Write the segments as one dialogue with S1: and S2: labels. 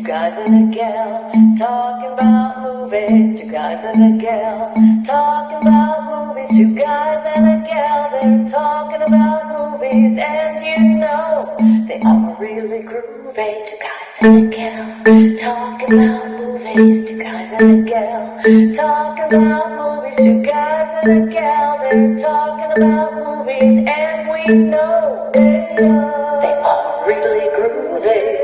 S1: two guys and a gal, talking about movies. Two guys and a gal, talking about movies. Two guys and a gal, they're talking about movies. And you know, they are really groovy. Two guys and a gal, talking about movies. Two guys and a gal, talking about movies. Two guys and a gal, they're talking about movies. And we know they are really groovy.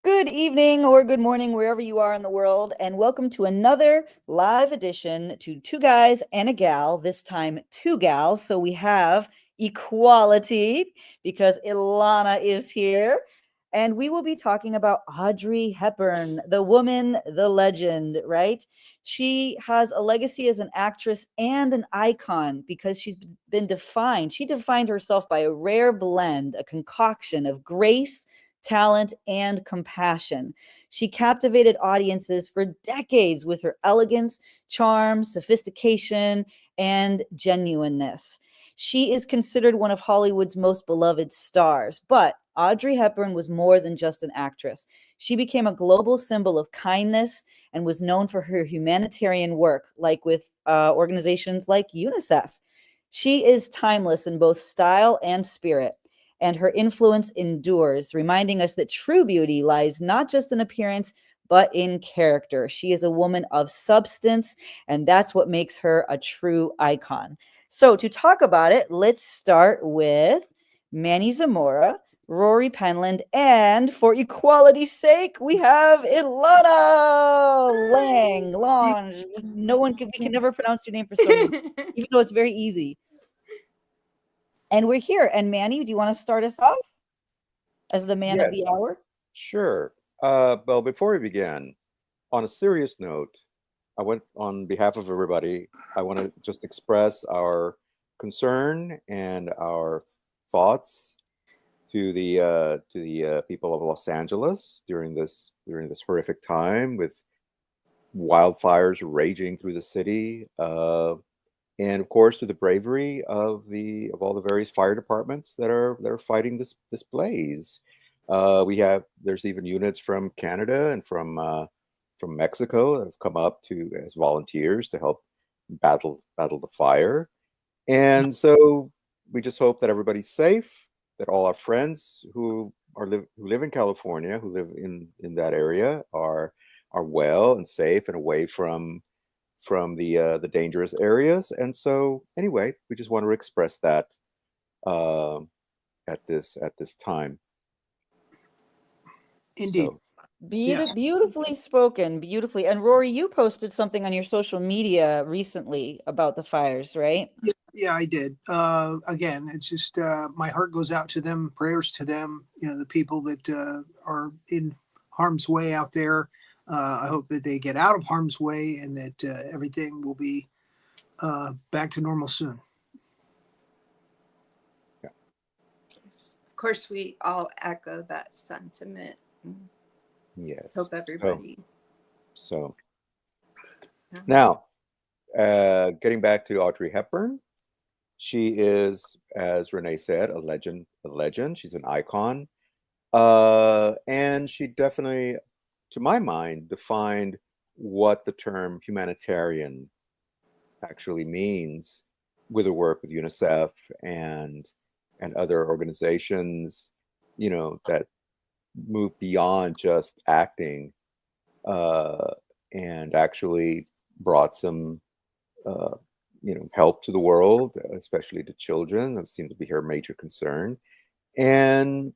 S2: Good evening or good morning, wherever you are in the world, and welcome to another live edition to Two Guys and a Gal, this time two gals. So we have equality because Elana is here, and we will be talking about Audrey Hepburn, the woman, the legend, right? She has a legacy as an actress and an icon because she's been defined. She defined herself by a rare blend, a concoction of grace, talent, and compassion. She captivated audiences for decades with her elegance, charm, sophistication, and genuineness. She is considered one of Hollywood's most beloved stars, but Audrey Hepburn was more than just an actress. She became a global symbol of kindness and was known for her humanitarian work, like with organizations like UNICEF. She is timeless in both style and spirit, and her influence endures, reminding us that true beauty lies not just in appearance, but in character. She is a woman of substance, and that's what makes her a true icon. So, to talk about it, let's start with Manny Zamora, Rory Penland, and for equality's sake, we have Elana Lange. We can never pronounce your name for some reason, even though it's very easy. And we're here. And Manny, do you want to start us off as the man of the hour?
S3: Sure. Well, before we begin, on a serious note, on behalf of everybody, I want to just express our concern and our thoughts to the people of Los Angeles during this horrific time with wildfires raging through the city, and of course to the bravery of all the various fire departments that are fighting this blaze. There's even units from Canada and from Mexico that have come up as volunteers to help battle the fire. And so we just hope that everybody's safe, that all our friends who live in California, who live in that area, are well and safe and away from the dangerous areas. And so anyway, we just want to express that at this time.
S4: Indeed.
S3: So,
S2: Beautifully spoken, beautifully. And Rory, you posted something on your social media recently about the fires, right?
S4: Yeah, I did. Again, it's just my heart goes out to them, prayers to them, the people that are in harm's way out there. I hope that they get out of harm's way and that everything will be back to normal soon.
S3: Yeah.
S5: Of course, we all echo that sentiment.
S3: Yes.
S5: Hope everybody.
S3: So now, getting back to Audrey Hepburn, she is, as Renee said, a legend. She's an icon, and she definitely, to my mind, defined what the term humanitarian actually means with her work with UNICEF and other organizations, that move beyond just acting, and actually brought some help to the world, especially to children. That seemed to be her major concern. And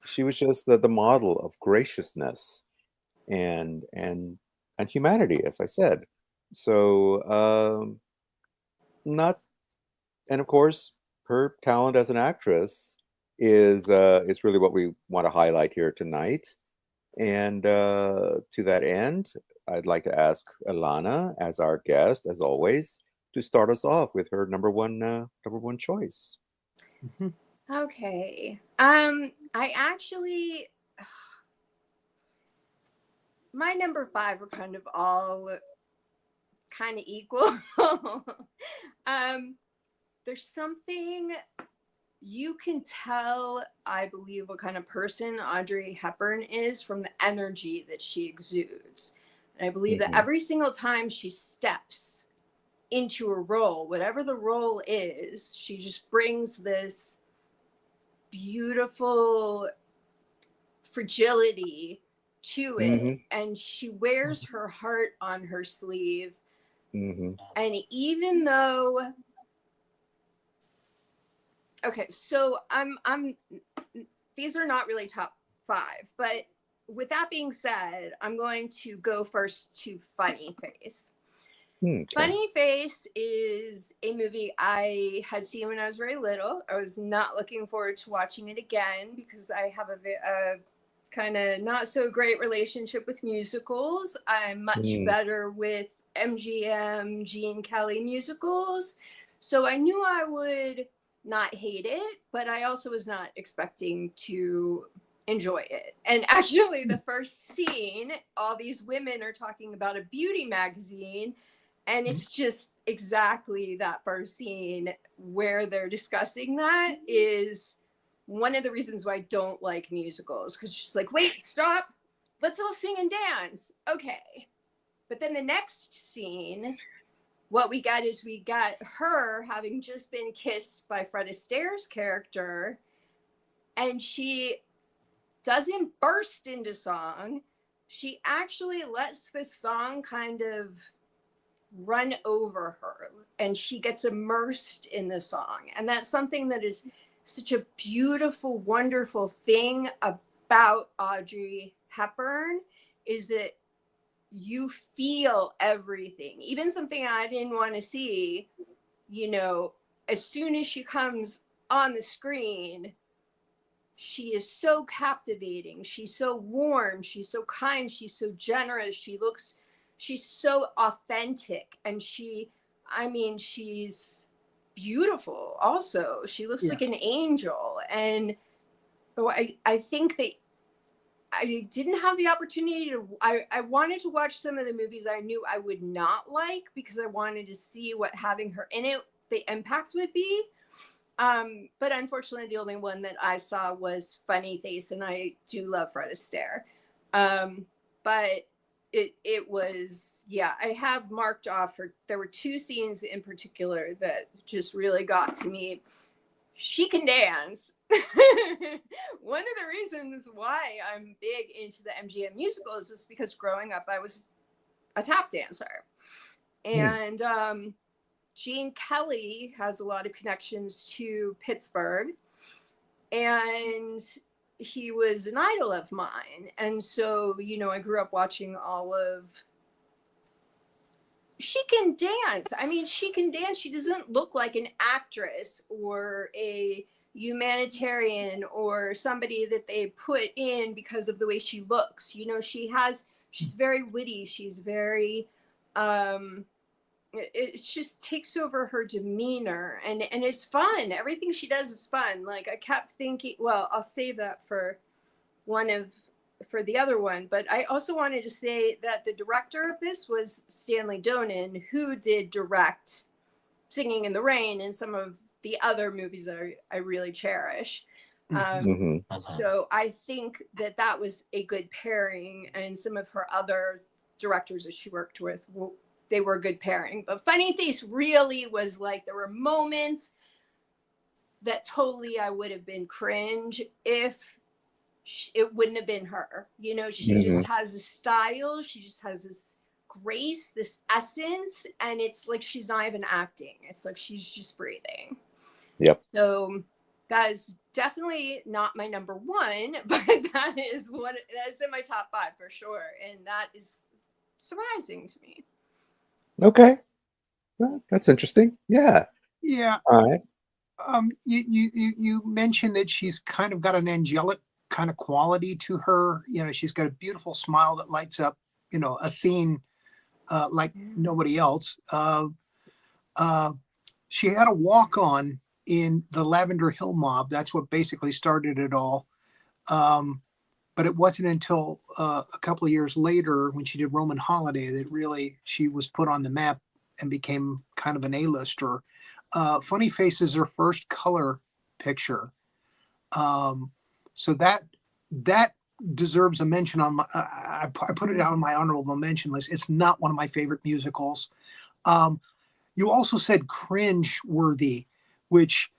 S3: she was just the model of graciousness and humanity, as I said. So and of course, her talent as an actress is really what we want to highlight here tonight. And to that end, I'd like to ask Elana, as our guest, as always, to start us off with her number one choice.
S5: Okay. I actually, my number 5 are kind of all kind of equal. There's something you can tell, I believe, what kind of person Audrey Hepburn is from the energy that she exudes. And I believe that
S3: Mhm.
S5: every single time she steps into a role, whatever the role is, she just brings this beautiful fragility to it.
S3: Mhm.
S5: And she wears her heart on her sleeve.
S3: Mhm.
S5: And even though, okay, so I'm these are not really top 5, but with that being said, I'm going to go first to Funny Face.
S3: Okay.
S5: Funny Face is a movie I had seen when I was very little. I was not looking forward to watching it again because I have a kind of not so great relationship with musicals. I'm much
S3: Mm.
S5: better with MGM, Gene Kelly musicals. So I knew I would not hate it, but I also was not expecting to enjoy it. And actually, the first scene, all these women are talking about a beauty magazine. And it's just exactly that first scene where they're discussing that is one of the reasons why I don't like musicals. Because she's like, wait, stop. Let's all sing and dance. Okay. But then the next scene, what we got is we got her having just been kissed by Fred Astaire's character. And she doesn't burst into song. She actually lets this song kind of run over her and she gets immersed in the song. And that's something that is such a beautiful, wonderful thing about Audrey Hepburn, is that you feel everything, even something I didn't want to see. You know, as soon as she comes on the screen, she is so captivating. She's so warm. She's so kind. She's so generous. She's so authentic. And she's beautiful also. She looks
S4: Yeah.
S5: like an angel. And I think that I didn't have the opportunity I wanted to watch some of the movies I knew I would not like because I wanted to see what having her in it, the impact would be. But unfortunately, the only one that I saw was Funny Face, and I do love Fred Astaire. But it was, yeah, I have marked off there were 2 scenes in particular that just really got to me. She can dance. One of the reasons why I'm big into the MGM musicals is because growing up I was a tap dancer. And Gene Kelly has a lot of connections to Pittsburgh, and he was an idol of mine. And so, you know, I grew up watching all of. She can dance. I mean, she can dance. She doesn't look like an actress or a humanitarian or somebody that they put in because of the way she looks. You know, she's very witty. She's very, it just takes over her demeanor, and it's fun. Everything she does is fun. Like, I kept thinking, well, I'll save that for the other one, but I also wanted to say that the director of this was Stanley Donen, who did direct Singing in the Rain and some of the other movies that I really cherish. So I think that was a good pairing, and some of her other directors that she worked with, they were a good pairing. But Funny Face really was like, there were moments that totally I would have been cringe if it wouldn't have been her. You know, she just has a style. She just has this grace, this essence, and it's like she's not even acting. It's like she's just breathing.
S3: Yep.
S5: So that is definitely not my number 1, but that is in my top 5 for sure, and that is surprising to me.
S3: Okay. Well, that's interesting. Yeah.
S4: Yeah.
S3: All right.
S4: You mentioned that she's kind of got an angelic kind of quality to her. You know, she's got a beautiful smile that lights up, you know, a scene like nobody else. She had a walk-on in the Lavender Hill Mob. That's what basically started it all. But it wasn't until a couple of years later when she did Roman Holiday that really she was put on the map. and became kind of an A-lister. Funny Face is her first color picture. So that deserves a mention on my. I put it down on my honorable mention list. It's not one of my favorite musicals. You also said cringe worthy, which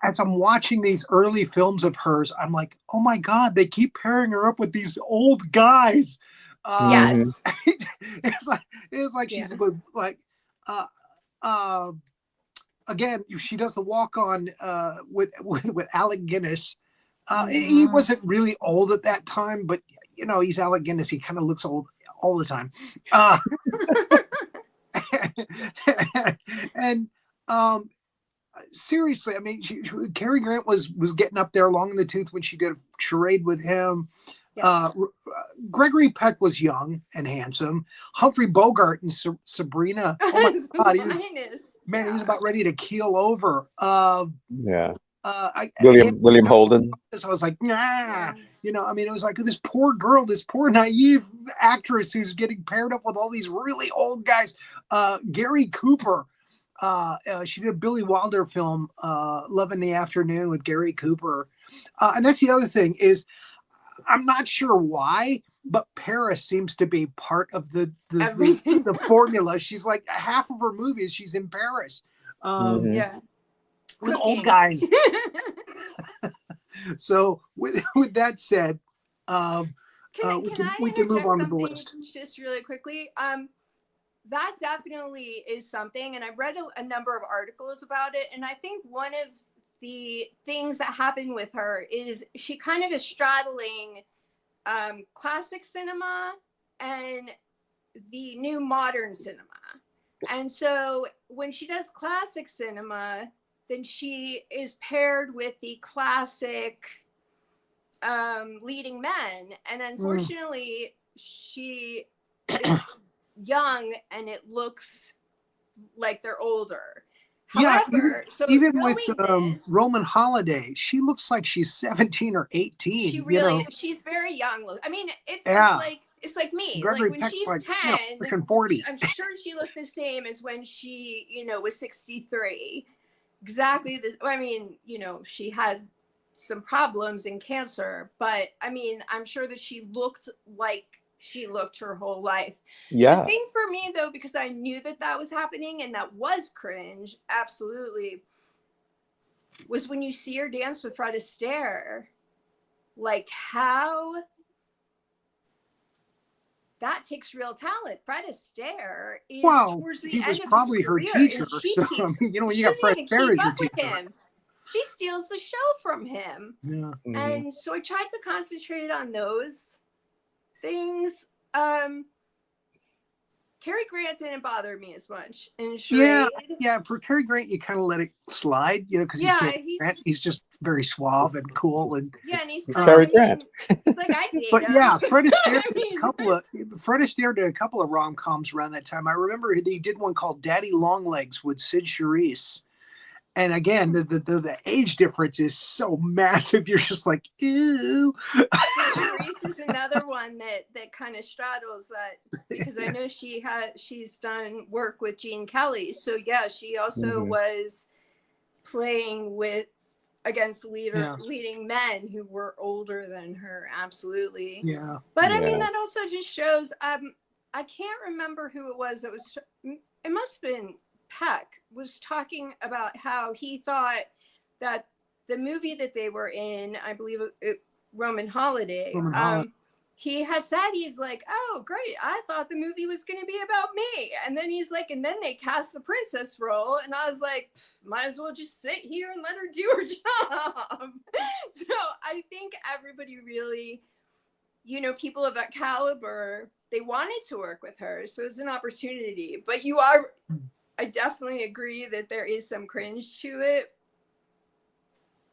S4: as I'm watching these early films of hers, I'm like, oh my God, they keep pairing her up with these old guys.
S5: Yes.
S4: It's like she's with like, again, she does the walk on with Alec Guinness. He wasn't really old at that time, but you know, he's Alec Guinness. He kind of looks old all the time. And seriously, I mean, Cary Grant was getting up there long in the tooth when she did a charade with him.
S5: Yes.
S4: Gregory Peck was young and handsome. Humphrey Bogart and Sabrina. Oh my God, he was about ready to keel over.
S3: William Holden.
S4: I was like, nah. You know, I mean, it was like this poor girl, this poor naive actress who's getting paired up with all these really old guys. Gary Cooper. She did a Billy Wilder film, Love in the Afternoon with Gary Cooper. And that's the other thing is, I'm not sure why, but Paris seems to be part of the formula. She's like half of her movies, she's in Paris. With old guys. So with that said, we can move on to the list.
S5: Just really quickly. That definitely is something, and I've read a number of articles about it, and I think one of the things that happened with her is she kind of is straddling classic cinema and the new modern cinema. And so when she does classic cinema, then she is paired with the classic leading men. And unfortunately, she is young and it looks like they're older. However,
S4: even with Roman Holiday, she looks like she's 17 or 18.
S5: She really, she's very young. I mean, it's like me.
S4: Gregory
S5: like when
S4: Peck's
S5: she's
S4: like,
S5: 10,
S4: 40.
S5: I'm sure she looked the same as when she, was 63. Exactly. I mean, she has some problems in cancer, but I mean, I'm sure that she looked like she looked her whole life.
S3: Yeah.
S5: The thing for me, though, because I knew that was happening and that was cringe, absolutely, was when you see her dance with Fred Astaire. Like, how that takes real talent. Fred Astaire is towards the end of his career. He was
S4: probably her teacher. So, you got Fred Astaire as your teacher.
S5: She steals the show from him. Yeah. And so I tried to concentrate on those things. Cary Grant didn't bother me as much in Charade.
S4: Yeah. For Cary Grant, you kind of let it slide, because he's just very suave and cool, and
S5: and he's
S3: Cary Grant.
S5: He's like, I date
S4: but
S5: him.
S4: yeah, Fred Astaire did a couple of rom-coms around that time. I remember he did one called Daddy Longlegs with Sid Charisse. And again, the age difference is so massive. You're just like, ew.
S5: Charisse is another one that kind of straddles that, because I know she's done work with Gene Kelly. So yeah, she also was playing against leading men who were older than her. Absolutely.
S4: Yeah.
S5: But I mean, that also just shows. I can't remember who it was that was. It must have been Peck was talking about how he thought that the movie that they were in, I believe Roman Holiday, he has said, he's like, oh, great. I thought the movie was going to be about me. And then he's like, and then they cast the princess role. And I was like, might as well just sit here and let her do her job. So I think everybody really, people of that caliber, they wanted to work with her. So it's an opportunity. But I definitely agree that there is some cringe to it.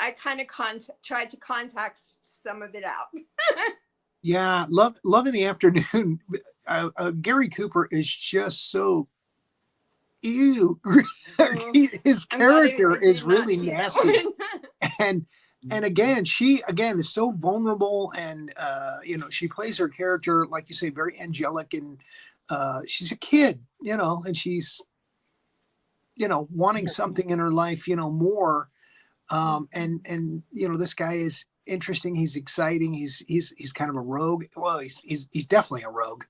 S5: I kind of tried to context some of it out.
S4: Yeah, Love in the Afternoon. Gary Cooper is just so ew. His character is really nasty, and again, she is so vulnerable, and she plays her character, like you say, very angelic, and she's a kid, and she's wanting something in her life, more. And this guy is interesting. He's exciting. He's kind of a rogue. Well, he's definitely a rogue.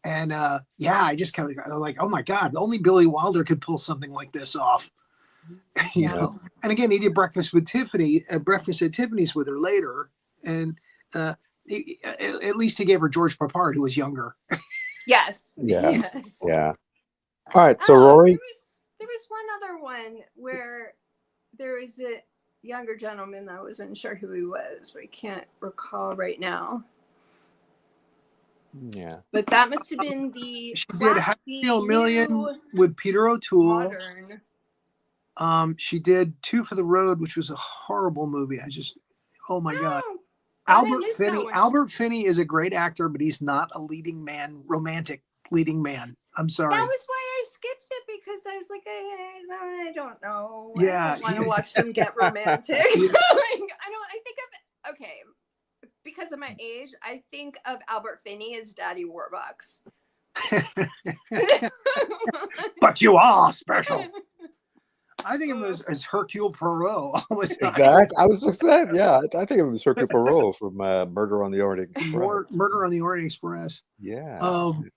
S4: And I just kind of like, oh my God, only Billy Wilder could pull something like this off. And again, he did Breakfast at Tiffany's with her later, and at least he gave her George Papard, who was younger.
S5: Yes.
S3: Yeah.
S5: Yes.
S3: Yeah. All right. So Rory,
S5: there was one other one where there was a younger gentleman that I wasn't sure who he was, but I can't recall right now.
S3: yeah,
S5: But that must have been the
S4: She did Happy Meal Million with Peter O'Toole.
S5: modern.
S4: She did Two for the Road, which was a horrible movie. Oh my God.
S5: Oh, I
S4: Albert
S5: missed that
S4: Finney.
S5: one.
S4: Albert Finney is a great actor, but he's not a romantic leading man. I'm sorry.
S5: That was why I skipped it, because I was like, I don't know.
S4: Yeah.
S5: I don't want to watch them get romantic. I think of, okay, because of my age, I think of Albert Finney as Daddy Warbucks.
S4: But you are special. I think of him as Hercule Poirot.
S3: exactly. I was just saying, yeah, I think it was Hercule Poirot from Murder on the Orient Express.
S4: Murder on the Orient Express.
S3: Yeah.
S4: Um,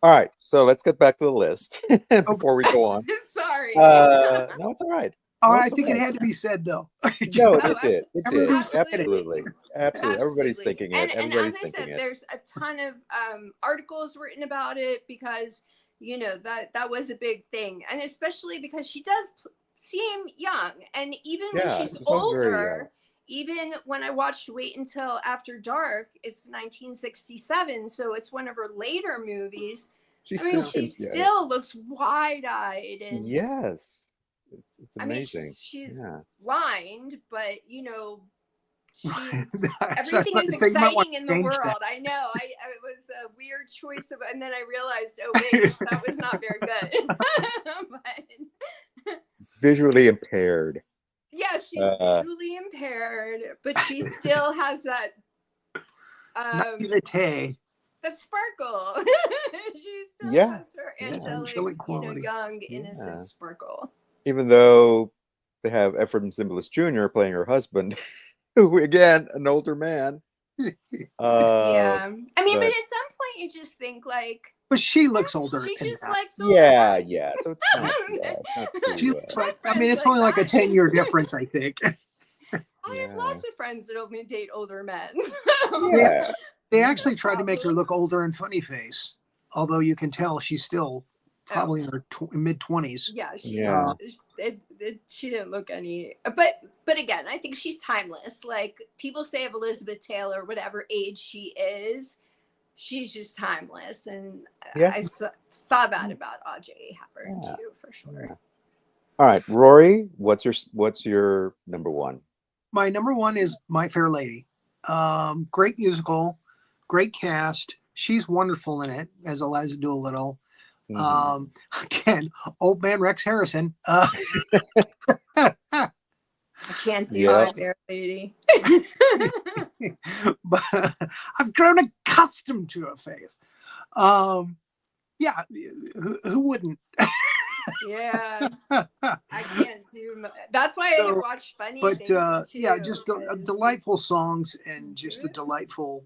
S3: All right, so let's get back to the list before we go on.
S5: Sorry.
S3: No, it's all right.
S4: Oh,
S3: No,
S4: I
S3: it's
S4: think
S3: all
S4: it
S3: right.
S4: had to be said, though.
S3: No,
S5: Oh,
S3: it did. It did.
S4: Everybody's
S3: Absolutely. Absolutely. Everybody's thinking it.
S5: And
S3: Everybody's
S5: as I
S3: thinking
S5: said,
S3: it.
S5: there's a ton of articles written about it, because that was a big thing, and especially because she does seem young, and even when
S3: Yeah,
S5: she's
S3: she sounds very
S5: older, even when I watched Wait Until After Dark, it's 1967, so it's one of her later movies.
S3: She
S5: She still looks wide-eyed, and
S3: yes. It's
S5: I mean,
S3: amazing.
S5: she's
S3: Yeah.
S5: blind, but she's
S4: So I was
S5: everything
S4: about
S5: is
S4: to say, you might want
S5: exciting
S4: to
S5: in the
S4: change
S5: world.
S4: that.
S5: I know. It was a weird choice and then I realized, oh wait, that was not very good. But
S3: It's visually impaired.
S5: yeah, she's visually impaired, but she still has that
S4: Naivete.
S5: that sparkle. She still
S3: Yeah.
S5: has her
S3: Yeah.
S5: angelic,
S4: quality.
S5: young, innocent sparkle.
S3: Even though they have Ephraim Zimbalist Jr. playing her husband, who again, an older man.
S5: Yeah. I mean, but
S3: but-
S5: at some point you just think like,
S4: But she looks older.
S5: she
S4: in
S5: just
S4: that.
S5: likes older
S3: Yeah,
S5: men.
S3: yeah. So it's not,
S4: She looks like, I mean, it's only like a 10-year difference, I think.
S5: I have lots of friends that only date older men.
S3: Yeah.
S4: They actually tried to make her look older in Funny Face, although you can tell she's still probably in her mid-20s.
S5: Yeah,
S3: Yeah.
S5: She didn't look any. But again, I think she's timeless. Like people say of Elizabeth Taylor, whatever age she is, she's just timeless. And
S3: Yeah.
S5: I saw that about Audrey Hepburn too, for sure.
S3: Yeah. All right, Rory, what's your number one?
S4: My number one is My Fair Lady. Great musical, great cast. She's wonderful in it as Eliza Doolittle. Again, old man Rex Harrison.
S5: I can't do My Fair Lady.
S4: But I've grown accustomed to her face. Yeah, who wouldn't?
S5: Yeah, I can't do. That's why I watch funny
S4: but
S5: things too.
S4: yeah, just delightful songs and just a delightful.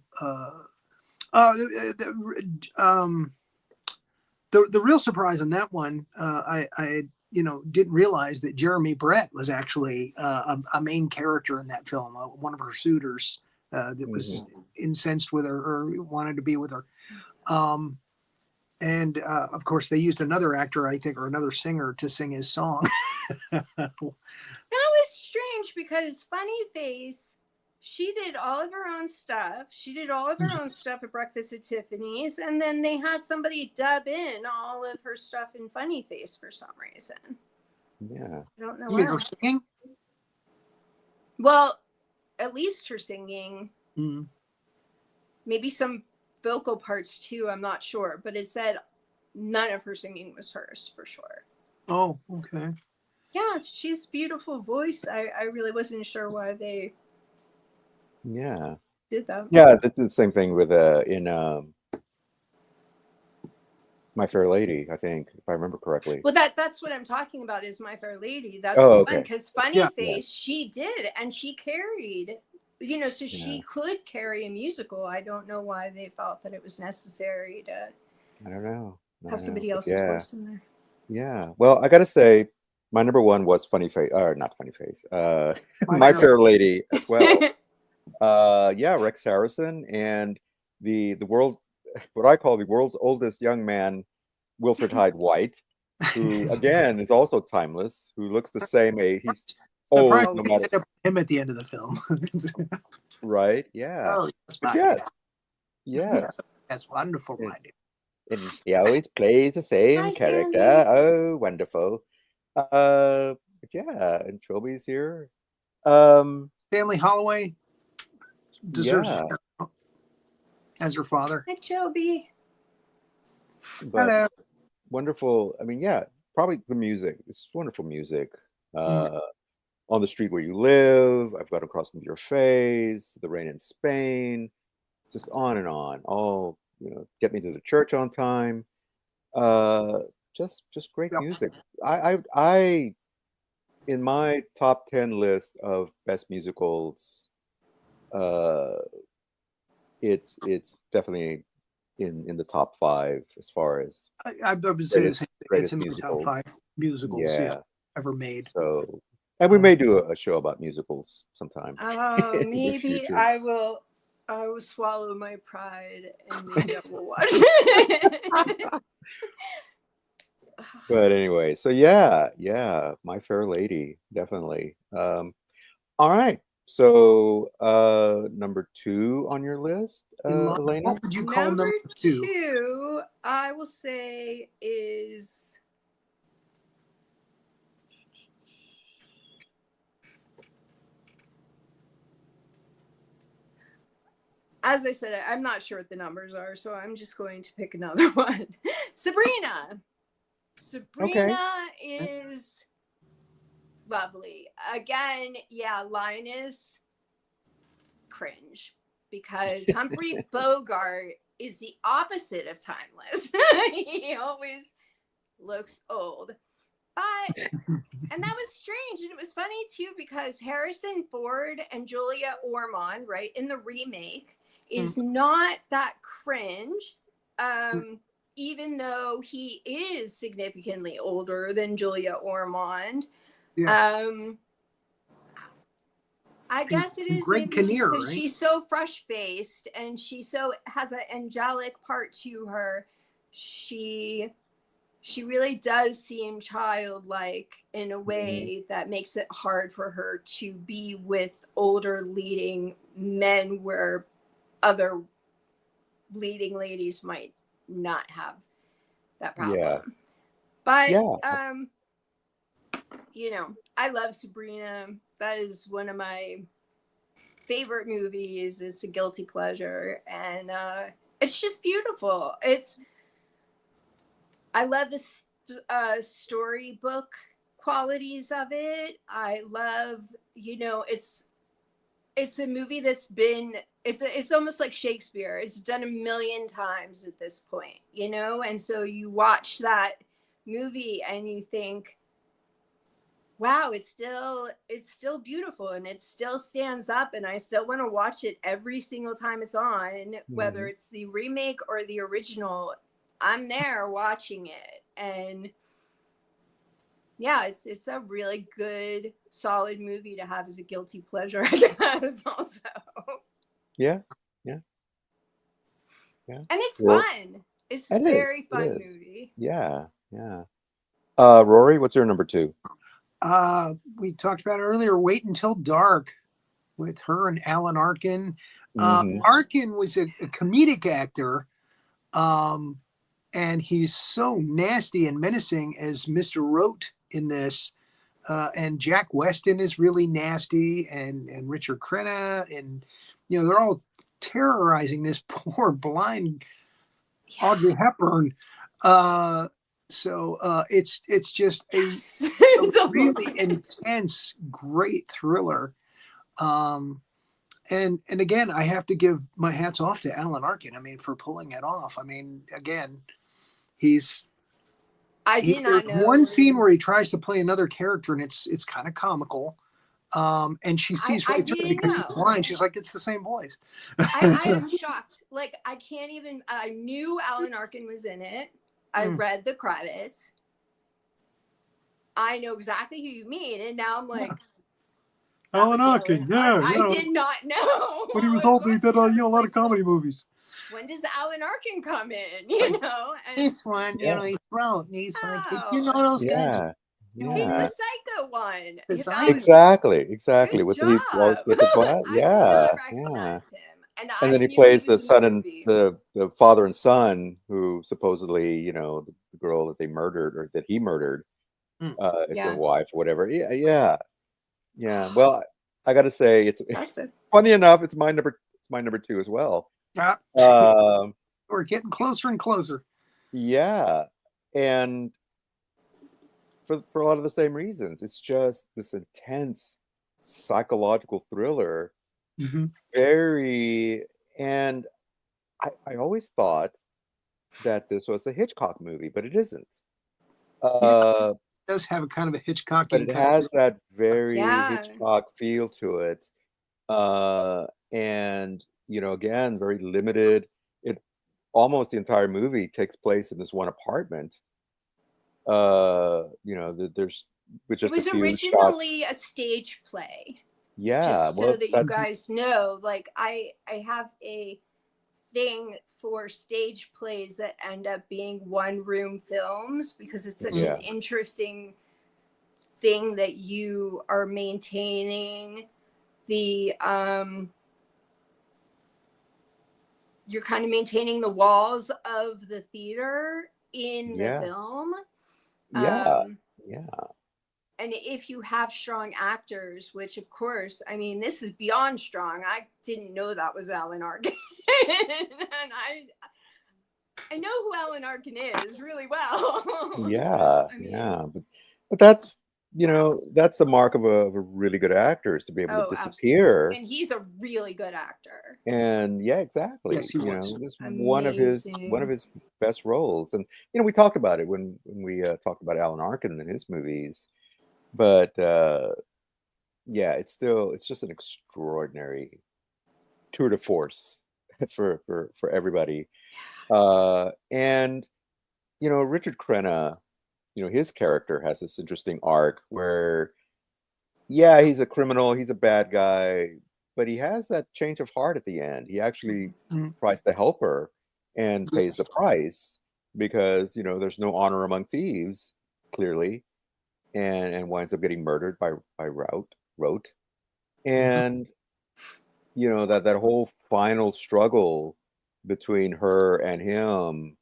S4: The real surprise on that one, I didn't realize that Jeremy Brett was actually a main character in that film, one of her suitors that was incensed with her or wanted to be with her. And of course, they used another actor, I think, or another singer to sing his song.
S5: That was strange because Funny Face, she did all of her own stuff. She did all of her own stuff at Breakfast at Tiffany's. And then they had somebody dub in all of her stuff in Funny Face for some reason.
S3: Yeah.
S5: I don't know
S4: You
S5: why.
S4: know, singing?
S5: Well, at least her singing.
S4: Mm.
S5: Maybe some vocal parts too, I'm not sure, but it said none of her singing was hers for sure.
S4: Oh, okay.
S5: Yeah, she's beautiful voice. I really wasn't sure why they did that.
S3: Yeah, this is the same thing with in My Fair Lady, I think, if I remember correctly.
S5: Well, that's what I'm talking about is My Fair Lady. That's
S3: Oh,
S5: the one,
S3: okay.
S5: because Funny
S4: Yeah.
S5: Face, she did, and she carried, so she
S3: Yeah.
S5: could carry a musical. I don't know why they felt that it was necessary to
S3: I don't know.
S5: have somebody
S3: But
S5: else's
S3: yeah.
S5: voice in there.
S3: Yeah. Well, I gotta say, my number one was Funny Face, or not Funny Face.
S4: My
S3: My
S4: Fair
S3: Fair Lady as well. Yeah, Rex Harrison and the world, what I call the world's oldest young man, Wilfred Hyde White, who again is also timeless, who looks the same age. He's old
S4: Surprised
S3: no
S4: they
S3: matter,
S4: ended up with him at the end of the film.
S3: right? Yeah.
S4: Oh, yes,
S3: But
S4: my
S3: yes,
S4: God.
S3: yes.
S4: That's wonderful,
S3: And,
S4: my dear.
S3: and he always plays the same
S5: Hi,
S3: character.
S5: Sandy.
S3: Oh, wonderful. But yeah, and Trilby's here. Um,
S4: Stanley Holloway deserves a
S3: yeah,
S4: shout out as her father.
S5: Hi, Joby.
S3: but
S4: Hello.
S3: wonderful. I mean, yeah, probably the music. It's wonderful music. On the Street Where You Live, I've Got Across From Your Face, The Rain in Spain, just on and on. All, Get Me to the Church on Time. Uh, just great
S4: Yep.
S3: music. I in my top 10 list of best musicals, uh, it's definitely in the top 5 as far as
S4: I would say the same thing. It's
S3: greatest
S4: in my top
S3: musicals.
S4: 5 musicals
S3: Yeah.
S4: ever made.
S3: So, and we may do a show about musicals sometime
S5: Oh,
S3: in the
S5: maybe
S3: future.
S5: I will swallow my pride and maybe I will watch it.
S3: But anyway, so yeah, My Fair Lady, definitely. All right. So, number 2 on your list, Elena?
S4: What would you call
S5: Number
S4: number 2?
S5: 2, I will say is as I said, I'm not sure what the numbers are, so I'm just going to pick another one. Sabrina. Sabrina is lovely. Again, yeah, Linus, cringe. Because Humphrey Bogart is the opposite of timeless. He always looks old. But, and that was strange. And it was funny too, because Harrison Ford and Julia Ormond, right, in the remake, is not that cringe. Even though he is significantly older than Julia Ormond.
S4: Yeah.
S5: I guess it is
S4: Greg
S5: maybe just
S4: Kinnear,
S5: because
S4: right?
S5: she's so fresh faced and she so has an angelic part to her. She really does seem childlike in a way that makes it hard for her to be with older leading men where other leading ladies might not have that problem.
S3: Yeah.
S5: But
S3: Yeah.
S5: I love Sabrina. That is one of my favorite movies. It's a guilty pleasure, and it's just beautiful. I love the storybook qualities of it. I love, it's a movie that's been, it's almost like Shakespeare. It's done a million times at this point, and so you watch that movie and you think, wow, it's still beautiful and it still stands up and I still want to watch it every single time it's on, whether it's the remake or the original. I'm there watching it. And yeah, it's a really good, solid movie to have as a guilty pleasure, I guess, also.
S3: Yeah.
S5: And it's
S3: Well,
S5: fun. It's
S3: it
S5: a very
S3: is.
S5: fun
S3: It is.
S5: movie.
S3: Yeah. Rory, what's your number 2?
S4: We talked about earlier, Wait Until Dark with her and Alan Arkin. Arkin was a comedic actor, and he's so nasty and menacing as Mr. Rote in this. And Jack Weston is really nasty, and Richard Crenna, and they're all terrorizing this poor blind Audrey Hepburn. So it's just a really intense, great thriller. And again, I have to give my hats off to Alan Arkin. I mean, for pulling it off. I mean, again,
S5: I did not
S4: there's
S5: know.
S4: one scene where he tries to play another character, and it's kind of comical. And she sees
S5: I
S4: right through it
S5: didn't
S4: because
S5: know.
S4: he's blind. She's like, it's the same voice.
S5: I am shocked. Like, I can't even. I knew Alan Arkin was in it. I read the credits. I know exactly who you mean, and now I'm like,
S4: Alan Arkin, yeah.
S5: I did not know.
S4: When he was old, he did a lot of comedy movies.
S5: When does Alan Arkin come in? You know, and
S4: This one,
S3: Yeah.
S4: he's wrote. He's like,
S5: Oh.
S4: you know those guys.
S3: Yeah.
S5: he's
S3: Yeah.
S5: the psycho one.
S4: The
S5: You
S4: psycho.
S5: guys-
S3: Exactly.
S5: Good
S3: With
S5: job.
S3: the always with the glass.
S5: I did
S3: Yeah.
S5: not
S3: Yeah.
S5: recognize him, and
S3: And then he
S5: knew
S3: plays the
S5: was in
S3: son and
S5: movie.
S3: the father and son who supposedly, you know, the girl that they murdered or that he murdered is
S5: Yeah.
S3: their wife or whatever. Yeah. Well, I got to say, it's
S5: Impressive.
S3: funny enough. It's my number 2 as well.
S4: We're getting closer and closer.
S3: Yeah, and for a lot of the same reasons. It's just this intense psychological thriller. Very, and I always thought that this was a Hitchcock movie, but it isn't.
S4: It does have a kind of a Hitchcockian
S3: But it
S4: kind
S3: has
S4: of,
S3: that very
S5: Yeah.
S3: Hitchcock feel to it. And, you know, again, very limited. It almost the entire movie takes place in this one apartment. You know, there's with
S5: It
S3: just
S5: was
S3: a few shots.
S5: originally a stage play.
S3: Yeah,
S5: Just so
S3: well,
S5: that you guys know, like I have a thing for stage plays that end up being one room films because it's such
S3: Yeah.
S5: an interesting thing that you are maintaining the you're kind of maintaining the walls of the theater in the
S3: Yeah.
S5: film.
S3: Yeah.
S5: And if you have strong actors, which of course, I mean, this is beyond strong. I didn't know that was Alan Arkin. And I know who Alan Arkin is really well.
S3: Yeah,
S5: So, I mean,
S3: yeah. But that's, you know, that's the mark of a really good actor, is to be able to
S5: Oh,
S3: disappear.
S5: and he's a really good actor.
S3: And yeah, exactly.
S4: Yes, he
S3: You
S4: was.
S3: know, this is one of his
S5: Amazing.
S3: best roles. And you know, we talked about it when we talked about Alan Arkin and his movies. But yeah, it's just an extraordinary tour de force for everybody. And you know, Richard Crenna, you know, his character has this interesting arc where, yeah, he's a criminal, he's a bad guy, but he has that change of heart at the end. He actually tries to help her and pays the price because, you know, there's no honor among thieves, clearly, and winds up getting murdered by Rote. And you know, that whole final struggle between her and him,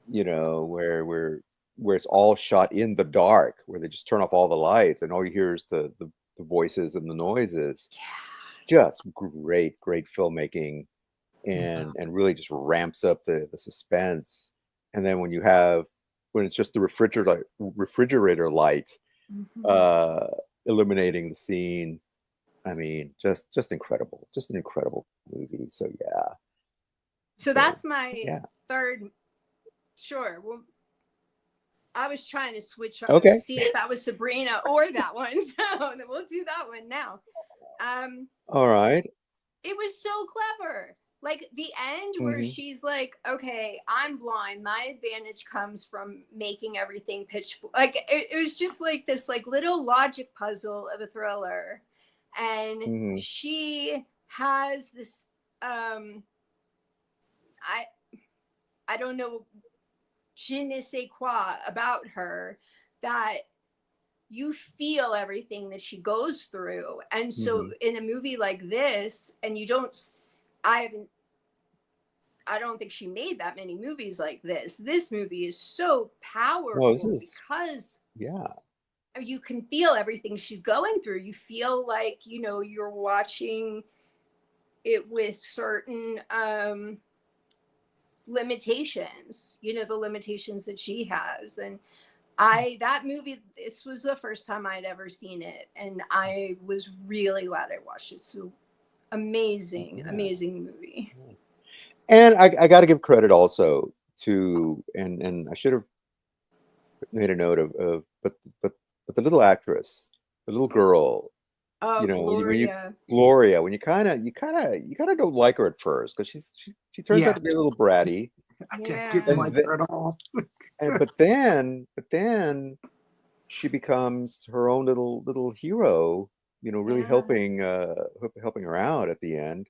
S3: you know, where it's all shot in the dark, where they just turn off all the lights and all you hear is the voices and the noises. Just great filmmaking, and really just ramps up the suspense. And then when it's just the refrigerator light illuminating the scene, I mean, just incredible, just an incredible movie. So yeah.
S5: So that's my third. Sure. Well, I was trying to switch up to see if that was Sabrina or that one. So we'll do that one now.
S3: All right.
S5: It was so clever. Like the end where she's like, okay, I'm blind. My advantage comes from making everything pitch black. Like it was just like this like little logic puzzle of a thriller. And she has this I don't know, je ne sais quoi about her, that you feel everything that she goes through. And so in a movie like this, and you don't, I don't think she made that many movies like this. This movie is so powerful because you can feel everything she's going through. You feel like, you know, you're watching it with certain limitations, you know, the limitations that she has. And that movie, this was the first time I'd ever seen it, and I was really glad I watched it. So amazing movie.
S3: And I got to give credit also to and I should have made a note of but the little actress, the little girl,
S5: Oh, Gloria.
S3: Gloria, when you kind of don't like her at first because she turns
S4: Yeah.
S3: out to be a little bratty,
S4: I
S5: Yeah.
S4: didn't
S3: And
S4: like
S3: the-
S4: her at all.
S3: but then she becomes her own little hero, really
S5: Yeah.
S3: helping her out at the end,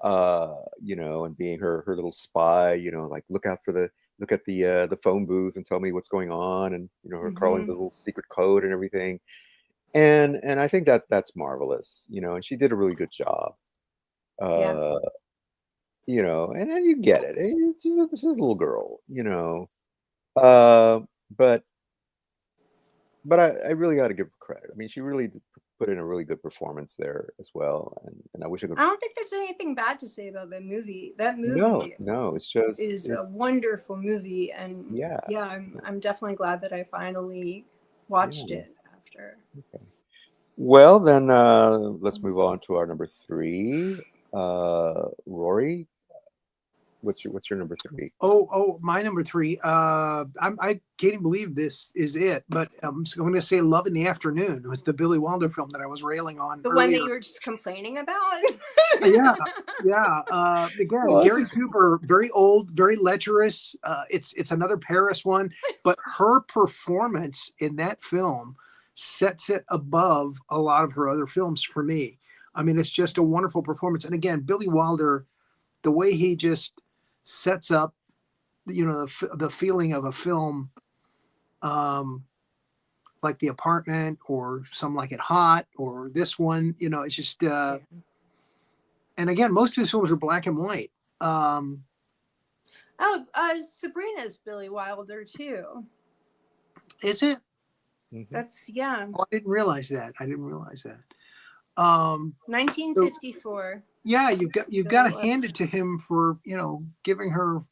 S3: and being her little spy, like look at the phone booth and tell me what's going on, and her calling the little secret code and everything. And I think that's marvelous, and she did a really good job.
S5: Yeah.
S3: And then you get it. It's just this is a little girl, but I really got to give her credit. I mean, she really did put in a really good performance there as well, and I wish I could.
S5: I don't think there's anything bad to say about that movie. That
S3: No,
S5: movie
S3: it's just
S5: is a wonderful movie, and
S3: yeah.
S5: I'm definitely glad that I finally watched
S3: Yeah.
S5: it after.
S3: Okay. Well, then let's move on to our number 3. Rory, what's your number 3?
S4: Oh, my number 3. I can't even believe this is it, but I'm going to say Love in the Afternoon. It was the Billy Wilder film that I was railing on
S5: The
S4: earlier.
S5: one that you were just complaining about.
S4: Yeah. Again,
S3: Well,
S4: Gary Cooper, very old, very lecherous. It's another Paris one, but her performance in that film sets it above a lot of her other films for me. I mean, it's just a wonderful performance. And again, Billy Wilder, the way he just sets up, the feeling of a film, like The Apartment or Some Like It Hot or this one, it's just. And again, most of his films are black and white.
S5: Sabrina's Billy Wilder too.
S4: Is it?
S5: That's yeah.
S4: Oh, I didn't realize that.
S5: 1954.
S4: Yeah, you've got to hand it to him for giving her,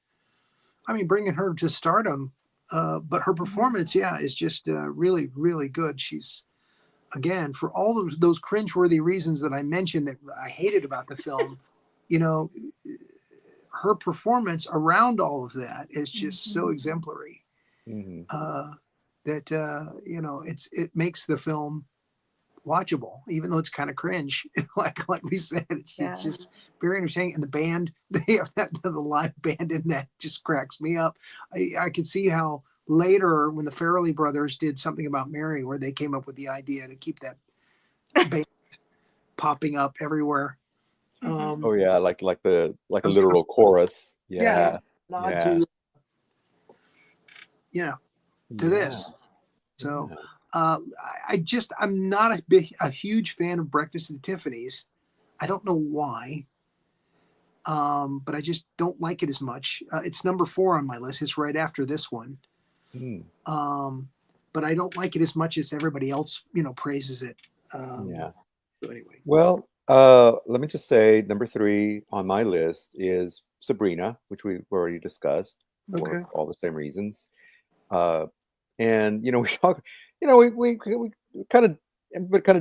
S4: bringing her to stardom. But her performance, is just really, really good. She's, again, for all those cringeworthy reasons that I mentioned that I hated about the film, her performance around all of that is just so exemplary. That it makes the film watchable, even though it's kind of cringe. like we said, it's just very entertaining. And the band, they have the live band in that just cracks me up. I could see how later when the Farrelly brothers did Something About Mary, where they came up with the idea to keep that band popping up everywhere.
S3: Oh yeah, like a literal chorus. Yeah.
S4: To this. So I'm not a huge fan of Breakfast at Tiffany's. I don't know why, but I just don't like it as much. It's number 4 on my list. It's right after this one. But I don't like it as much as everybody else, praises it. So anyway.
S3: Well, let me just say number 3 on my list is Sabrina, which we've already discussed for all the same reasons. And we talk, we kind of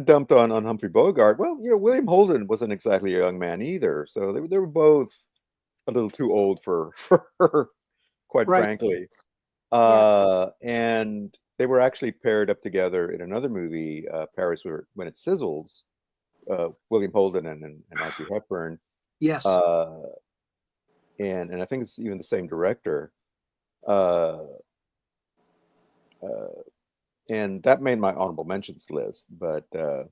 S3: dumped on Humphrey Bogart. Well, William Holden wasn't exactly a young man either, so they were both a little too old for her, quite frankly. And they were actually paired up together in another movie, Paris When It Sizzles. William Holden and Audrey Hepburn.
S4: Yes.
S3: And I think it's even the same director. And that made my honorable mentions list. But so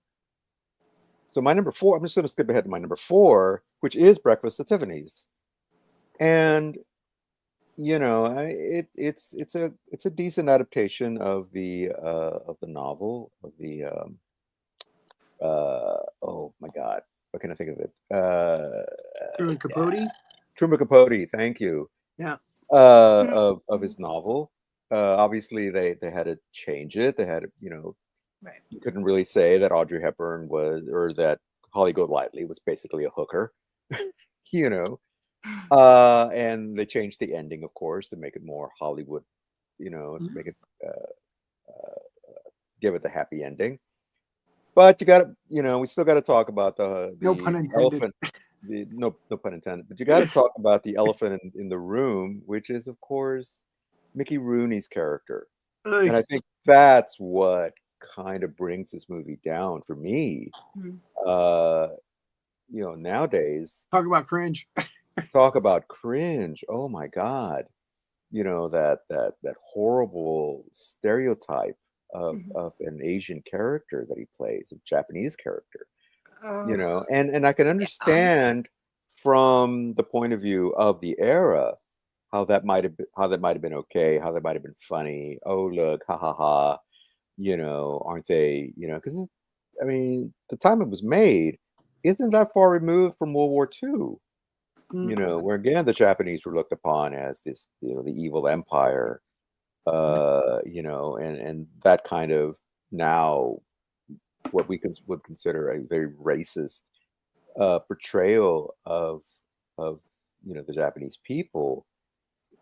S3: my number 4, I'm just going to skip ahead to my number 4, which is Breakfast at Tiffany's. And it's a decent adaptation of the novel of the oh my God, what can I think of it?
S4: Truman Capote.
S3: Truman Capote, thank you.
S4: Yeah.
S3: Of his novel. Obviously, they had to change it. They had to, you couldn't really say that Audrey Hepburn was, or that Holly Golightly was basically a hooker, and they changed the ending, of course, to make it more Hollywood, to make it give it the happy ending. But you got to, we still got to talk about the
S4: no pun intended.
S3: elephant. no pun intended, but you got to talk about the elephant in the room, which is of course Mickey Rooney's character. And I think that's what kind of brings this movie down for me. Uh, nowadays,
S4: Talk about cringe.
S3: talk about cringe. Oh my God. That horrible stereotype of an Asian character that he plays, a Japanese character. And I can understand from the point of view of the era how that might have been okay, how that might have been funny. Oh, look, ha ha ha, aren't they, because I mean, the time it was made isn't that far removed from World War II, where again the Japanese were looked upon as this, the evil empire, and that kind of now what we would consider a very racist portrayal of the Japanese people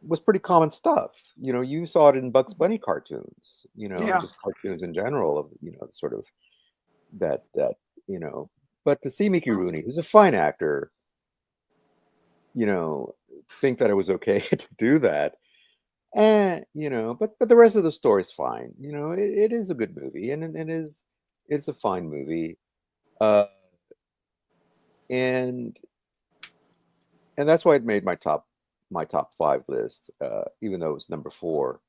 S3: was pretty common stuff. You saw it in Bugs Bunny cartoons,
S4: Yeah.
S3: just cartoons in general of sort of that. But to see Mickey Rooney, who's a fine actor, think that it was okay to do that. And but the rest of the story is fine. It is a good movie, and it's a fine movie. And that's why it made my top 5 list, even though it was number 4.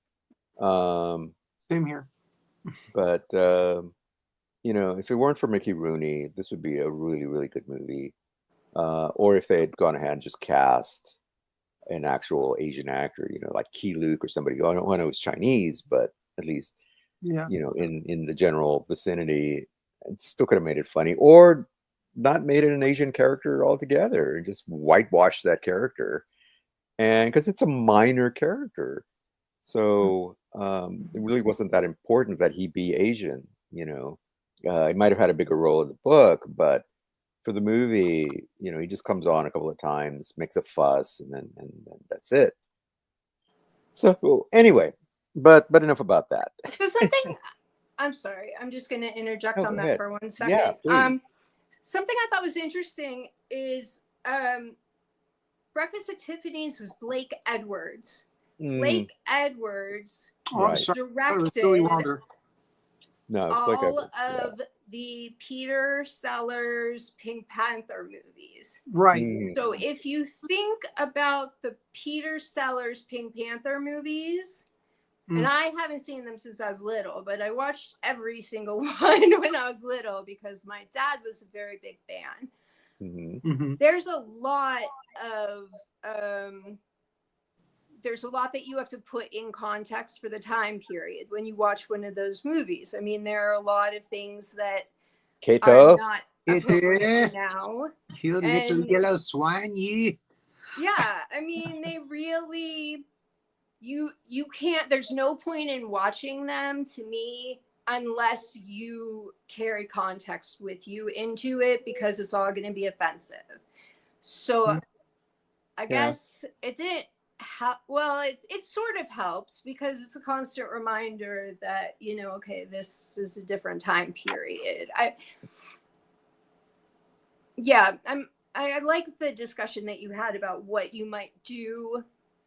S4: Same here.
S3: But if it weren't for Mickey Rooney, this would be a really, really good movie. Or if they had gone ahead and just cast an actual Asian actor, like Key Luke or somebody. I don't know it was Chinese, but at least in the general vicinity, it still could have made it funny, or not made it an Asian character altogether, and just whitewash that character. And because it's a minor character, so it really wasn't that important that he be Asian. He might have had a bigger role in the book, but for the movie, he just comes on a couple of times, makes a fuss, and then that's it. So anyway, but enough about that.
S5: So something, I'm sorry, I'm just going to interject on
S3: go
S5: that
S3: ahead.
S5: for 1 second.
S3: Yeah, please.
S5: Something I thought was interesting is Breakfast at Tiffany's is Blake Edwards. Blake Edwards directed
S3: No, it's Blake
S5: all
S3: Edwards,
S5: of the Peter Sellers Pink Panther movies.
S4: Right.
S5: So if you think about the Peter Sellers Pink Panther movies, and I haven't seen them since I was little, but I watched every single one when I was little because my dad was a very big fan. There's a lot of that you have to put in context for the time period when you watch one of those movies. I mean, there are a lot of things that are not appropriate now.
S4: Kill the little yellow swan, yeah,
S5: I mean, they really, you can't, there's no point in watching them, to me, unless you carry context with you into it, because it's all going to be offensive. So I guess it didn't it sort of helps, because it's a constant reminder that, okay, this is a different time period. I like the discussion that you had about what you might do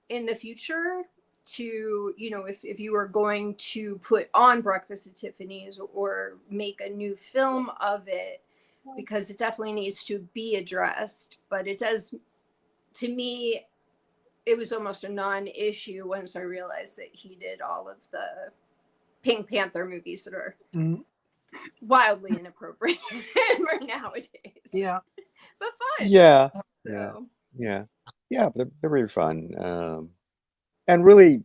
S5: in the future to, if you were going to put on Breakfast at Tiffany's or make a new film of it, because it definitely needs to be addressed. But it does, to me, it was almost a non-issue once I realized that he did all of the Pink Panther movies that are wildly inappropriate for nowadays.
S4: Yeah.
S5: But fun.
S3: Yeah.
S5: So.
S3: Yeah. They're very fun. And really,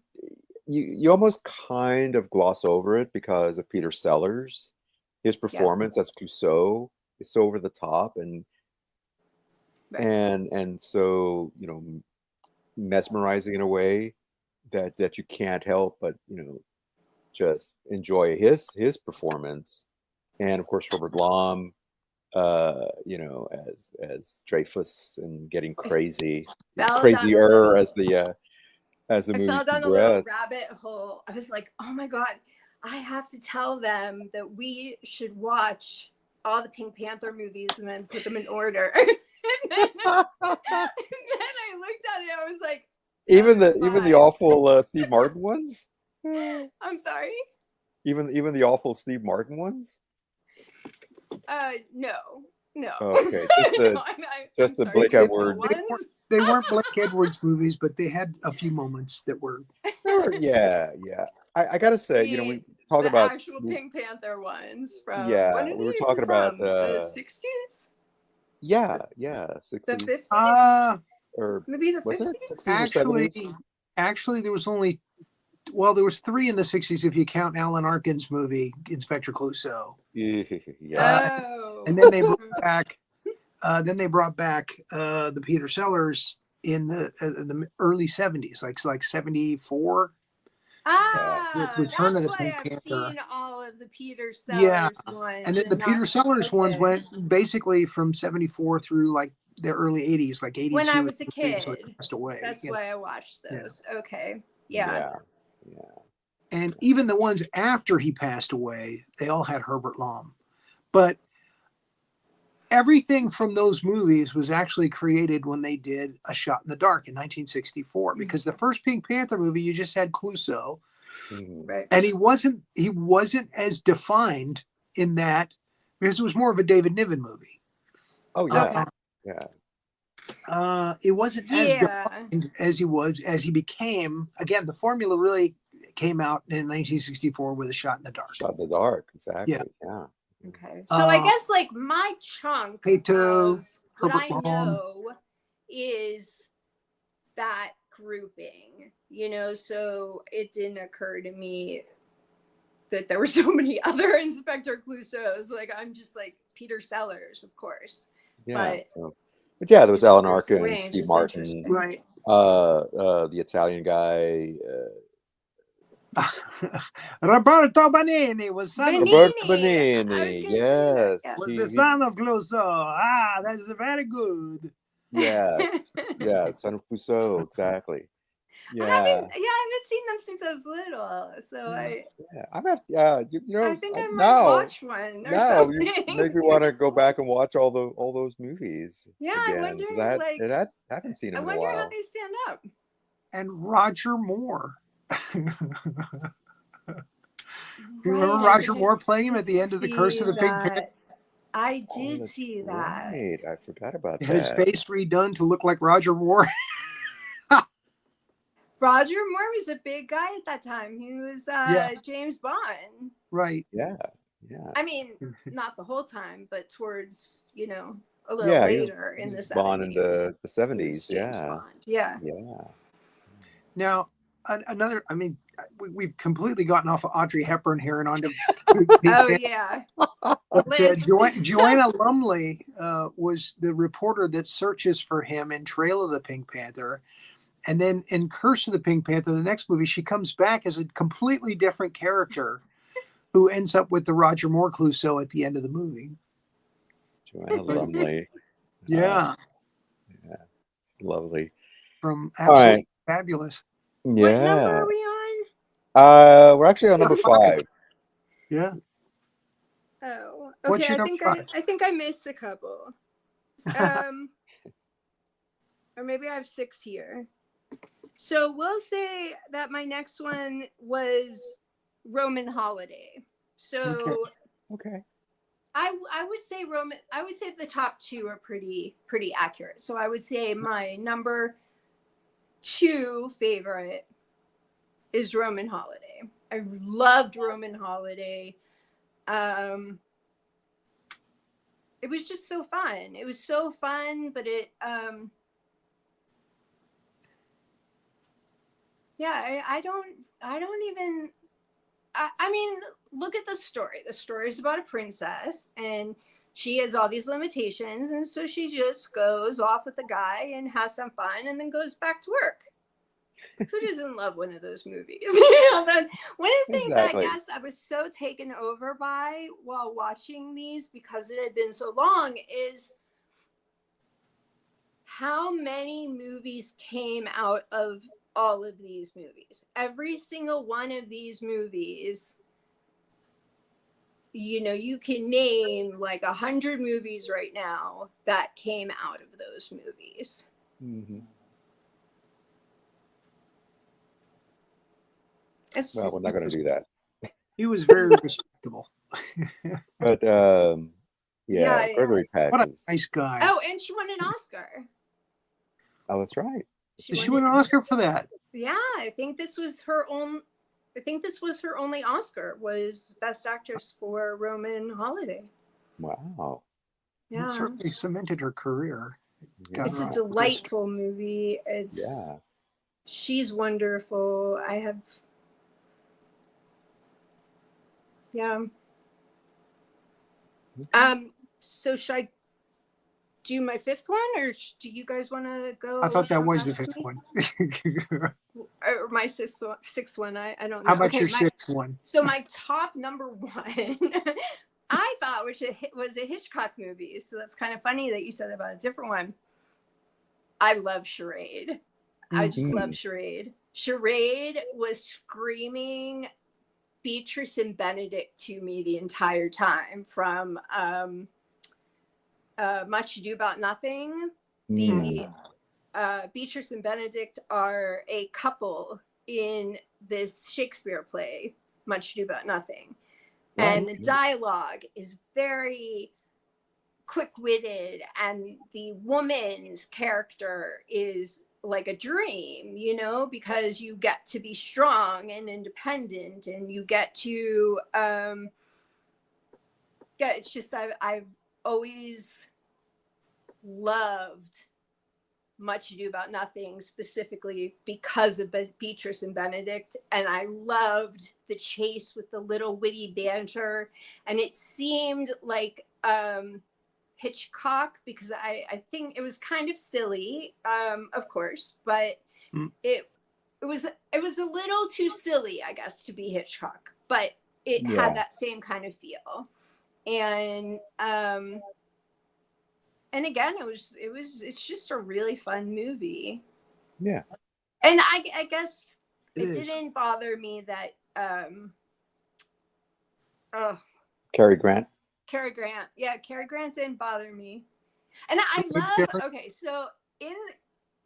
S3: you almost kind of gloss over it because of Peter Sellers. His performance as Clouseau is so over the top, and so mesmerizing in a way that you can't help but just enjoy his performance. And of course Robert Blum as Dreyfus, and getting crazier as the movie
S5: fell down
S3: progressed.
S5: a little rabbit hole. I was like, oh my god, I have to tell them that we should watch all the Pink Panther movies and then put them in order. And then I looked at it, I was like,
S3: even
S5: that's
S3: the
S5: fine.
S3: awful Steve Martin ones.
S5: I'm sorry?
S3: Even the awful Steve Martin ones.
S5: No.
S3: Okay, just the
S5: I'm
S3: the
S5: sorry,
S3: Blake
S5: the
S3: Edwards.
S5: ones.
S4: They weren't Blake Edwards movies, but they had a few moments that were.
S3: Yeah. I gotta say, we talk
S5: the
S3: about
S5: actual Pink Panther ones from when
S3: yeah,
S5: are
S3: we were
S5: they
S3: talking
S5: even
S3: about
S5: from? The 60s?
S3: yeah,
S5: The
S3: 60s
S5: 50s?
S3: or
S5: Maybe the
S3: was it
S5: 50s?
S3: 60s or 70s?
S4: Actually, there was only there was 3 in the 60s if you count Alan Arkin's movie Inspector Clouseau.
S3: Yeah.
S5: Oh.
S4: And then they brought back the Peter Sellers in the early 70s, like 74. With Return
S5: That's
S4: of the
S5: why
S4: Pink
S5: I've
S4: Panther.
S5: seen all of the Peter
S4: Yeah,
S5: Sellers ones.
S4: and then the Peter Sellers ones
S5: okay.
S4: went basically from 74 through like the early 80s, like 82.
S5: When I was a
S4: so
S5: kid.
S4: he passed away.
S5: That's why I watched those.
S4: Yeah.
S5: Okay. Yeah.
S4: And even the ones after he passed away, they all had Herbert Lom. But everything from those movies was actually created when they did A Shot in the Dark in 1964, because the first Pink Panther movie, you just had Clouseau.
S5: Right.
S4: And he wasn't as defined in that, because it was more of a David Niven movie.
S3: Oh yeah.
S4: It wasn't as defined as he became. Again, the formula really came out in 1964 with A Shot in the Dark.
S3: Shot in the Dark, exactly. Yeah.
S5: Okay. So I guess like my chunk of what I know is that grouping, so it didn't occur to me that there were so many other Inspector Clouseaus. Like, I'm just like Peter Sellers, of course.
S3: Yeah. But yeah, there was Alan Arkin, Steve Martin,
S4: right?
S3: The Italian guy.
S4: Roberto Benigni was son
S3: Roberto Benigni. Yes,
S4: was the son of Clouseau. That's very good.
S3: Yeah, son of Clouseau, exactly.
S5: I haven't seen them since I was little, so I think I might watch one or something.
S3: You make me want to go back and watch all those movies.
S5: Yeah,
S3: again,
S5: I wonder,
S3: I haven't seen them in a while.
S5: how they stand up.
S4: And Roger Moore. You remember Roger Moore playing him at the end of The Curse of the Pink Panther?
S5: I did see that.
S3: Right, I forgot about that.
S4: His face redone to look like Roger Moore.
S5: Roger Moore was a big guy at that time. He was James Bond.
S4: Right.
S3: Yeah.
S5: I mean, not the whole time, but towards, a little later in the 70s.
S3: Bond in the 70s,
S5: Bond. Yeah.
S4: Now, we've completely gotten off of Audrey Hepburn here and onto Joanna Lumley was the reporter that searches for him in Trail of the Pink Panther. And then in Curse of the Pink Panther, the next movie, she comes back as a completely different character who ends up with the Roger Moore Clouseau at the end of the movie.
S3: Joanna Lumley.
S4: Yeah.
S3: Lovely.
S4: From Absolutely Fabulous.
S3: Yeah.
S5: What number are we on?
S3: We're actually on number 5.
S4: Yeah.
S5: Oh, okay. I think I missed a couple. Or maybe I have 6 here. So we'll say that my next one was Roman Holiday. So
S3: okay.
S5: I would say the top 2 are pretty accurate. So I would say my number 2 favorite is Roman Holiday. I loved Roman Holiday. It was just so fun. It was so fun, but it I mean, look at the story. The story is about a princess, and she has all these limitations, and so she just goes off with a guy and has some fun, and then goes back to work. Who doesn't love one of those movies? One of the things that I guess I was so taken over by while watching these, because it had been so long, is how many movies came out of all of these movies. Every single one of these movies you can name like 100 movies right now that came out of those movies.
S3: Mhm.
S5: It's,
S3: Well, we're not going to do that.
S4: He was very respectable.
S3: But yeah,
S5: Yeah.
S3: Gregory Peck
S4: What a
S3: is.
S4: nice guy.
S5: Oh, and she won an Oscar.
S3: Oh, that's right.
S4: Did she win an Oscar for that?
S5: Yeah, I think this was her only Oscar, was Best Actress for Roman Holiday.
S3: Wow.
S4: It
S5: Yeah.
S4: certainly cemented her career. Got
S5: It's
S4: her
S5: a
S4: off
S5: delightful movie.
S3: Yeah.
S5: She's wonderful. Yeah. So should I do my fifth one, or do you guys want to go?
S4: I thought that was the
S5: after
S4: fifth
S5: me?
S4: one.
S5: Or my sixth one. I don't know.
S4: How about
S5: Okay,
S4: your sixth one?
S5: So my top number one, I thought was a Hitchcock movie. So that's kind of funny that you said about a different one. I love Charade. I just love Charade. Charade was screaming Beatrice and Benedict to me the entire time, from Much Ado About Nothing. The Beatrice and Benedict are a couple in this Shakespeare play, Much Ado About Nothing.
S3: Right.
S5: And the dialogue is very quick-witted, and the woman's character is like a dream, because you get to be strong and independent, and you get to it's just I've always loved Much Ado About Nothing, specifically because of Beatrice and Benedict, and I loved the chase with the little witty banter, and it seemed like Hitchcock, because I think it was kind of silly, of course, but it was a little too silly, I guess, to be Hitchcock, but it had that same kind of feel. And again, it's just a really fun movie.
S3: Yeah.
S5: And I guess it didn't bother me that
S3: Cary Grant.
S5: Cary Grant. Yeah, Cary Grant didn't bother me. And I love, okay, so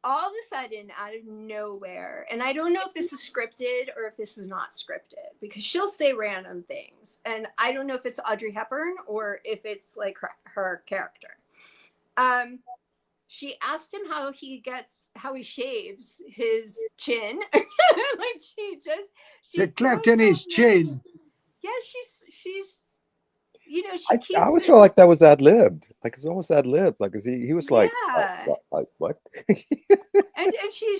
S5: all of a sudden, out of nowhere, and I don't know if this is scripted or if this is not scripted, because she'll say random things, and I don't know if it's Audrey Hepburn or if it's like her character. She asked him how he shaves his chin. Like she
S4: the cleft in his chin.
S5: Yeah, she's she keeps.
S3: I always felt like that was ad-libbed. Like it's almost ad-libbed. Like he was like, what?
S5: And she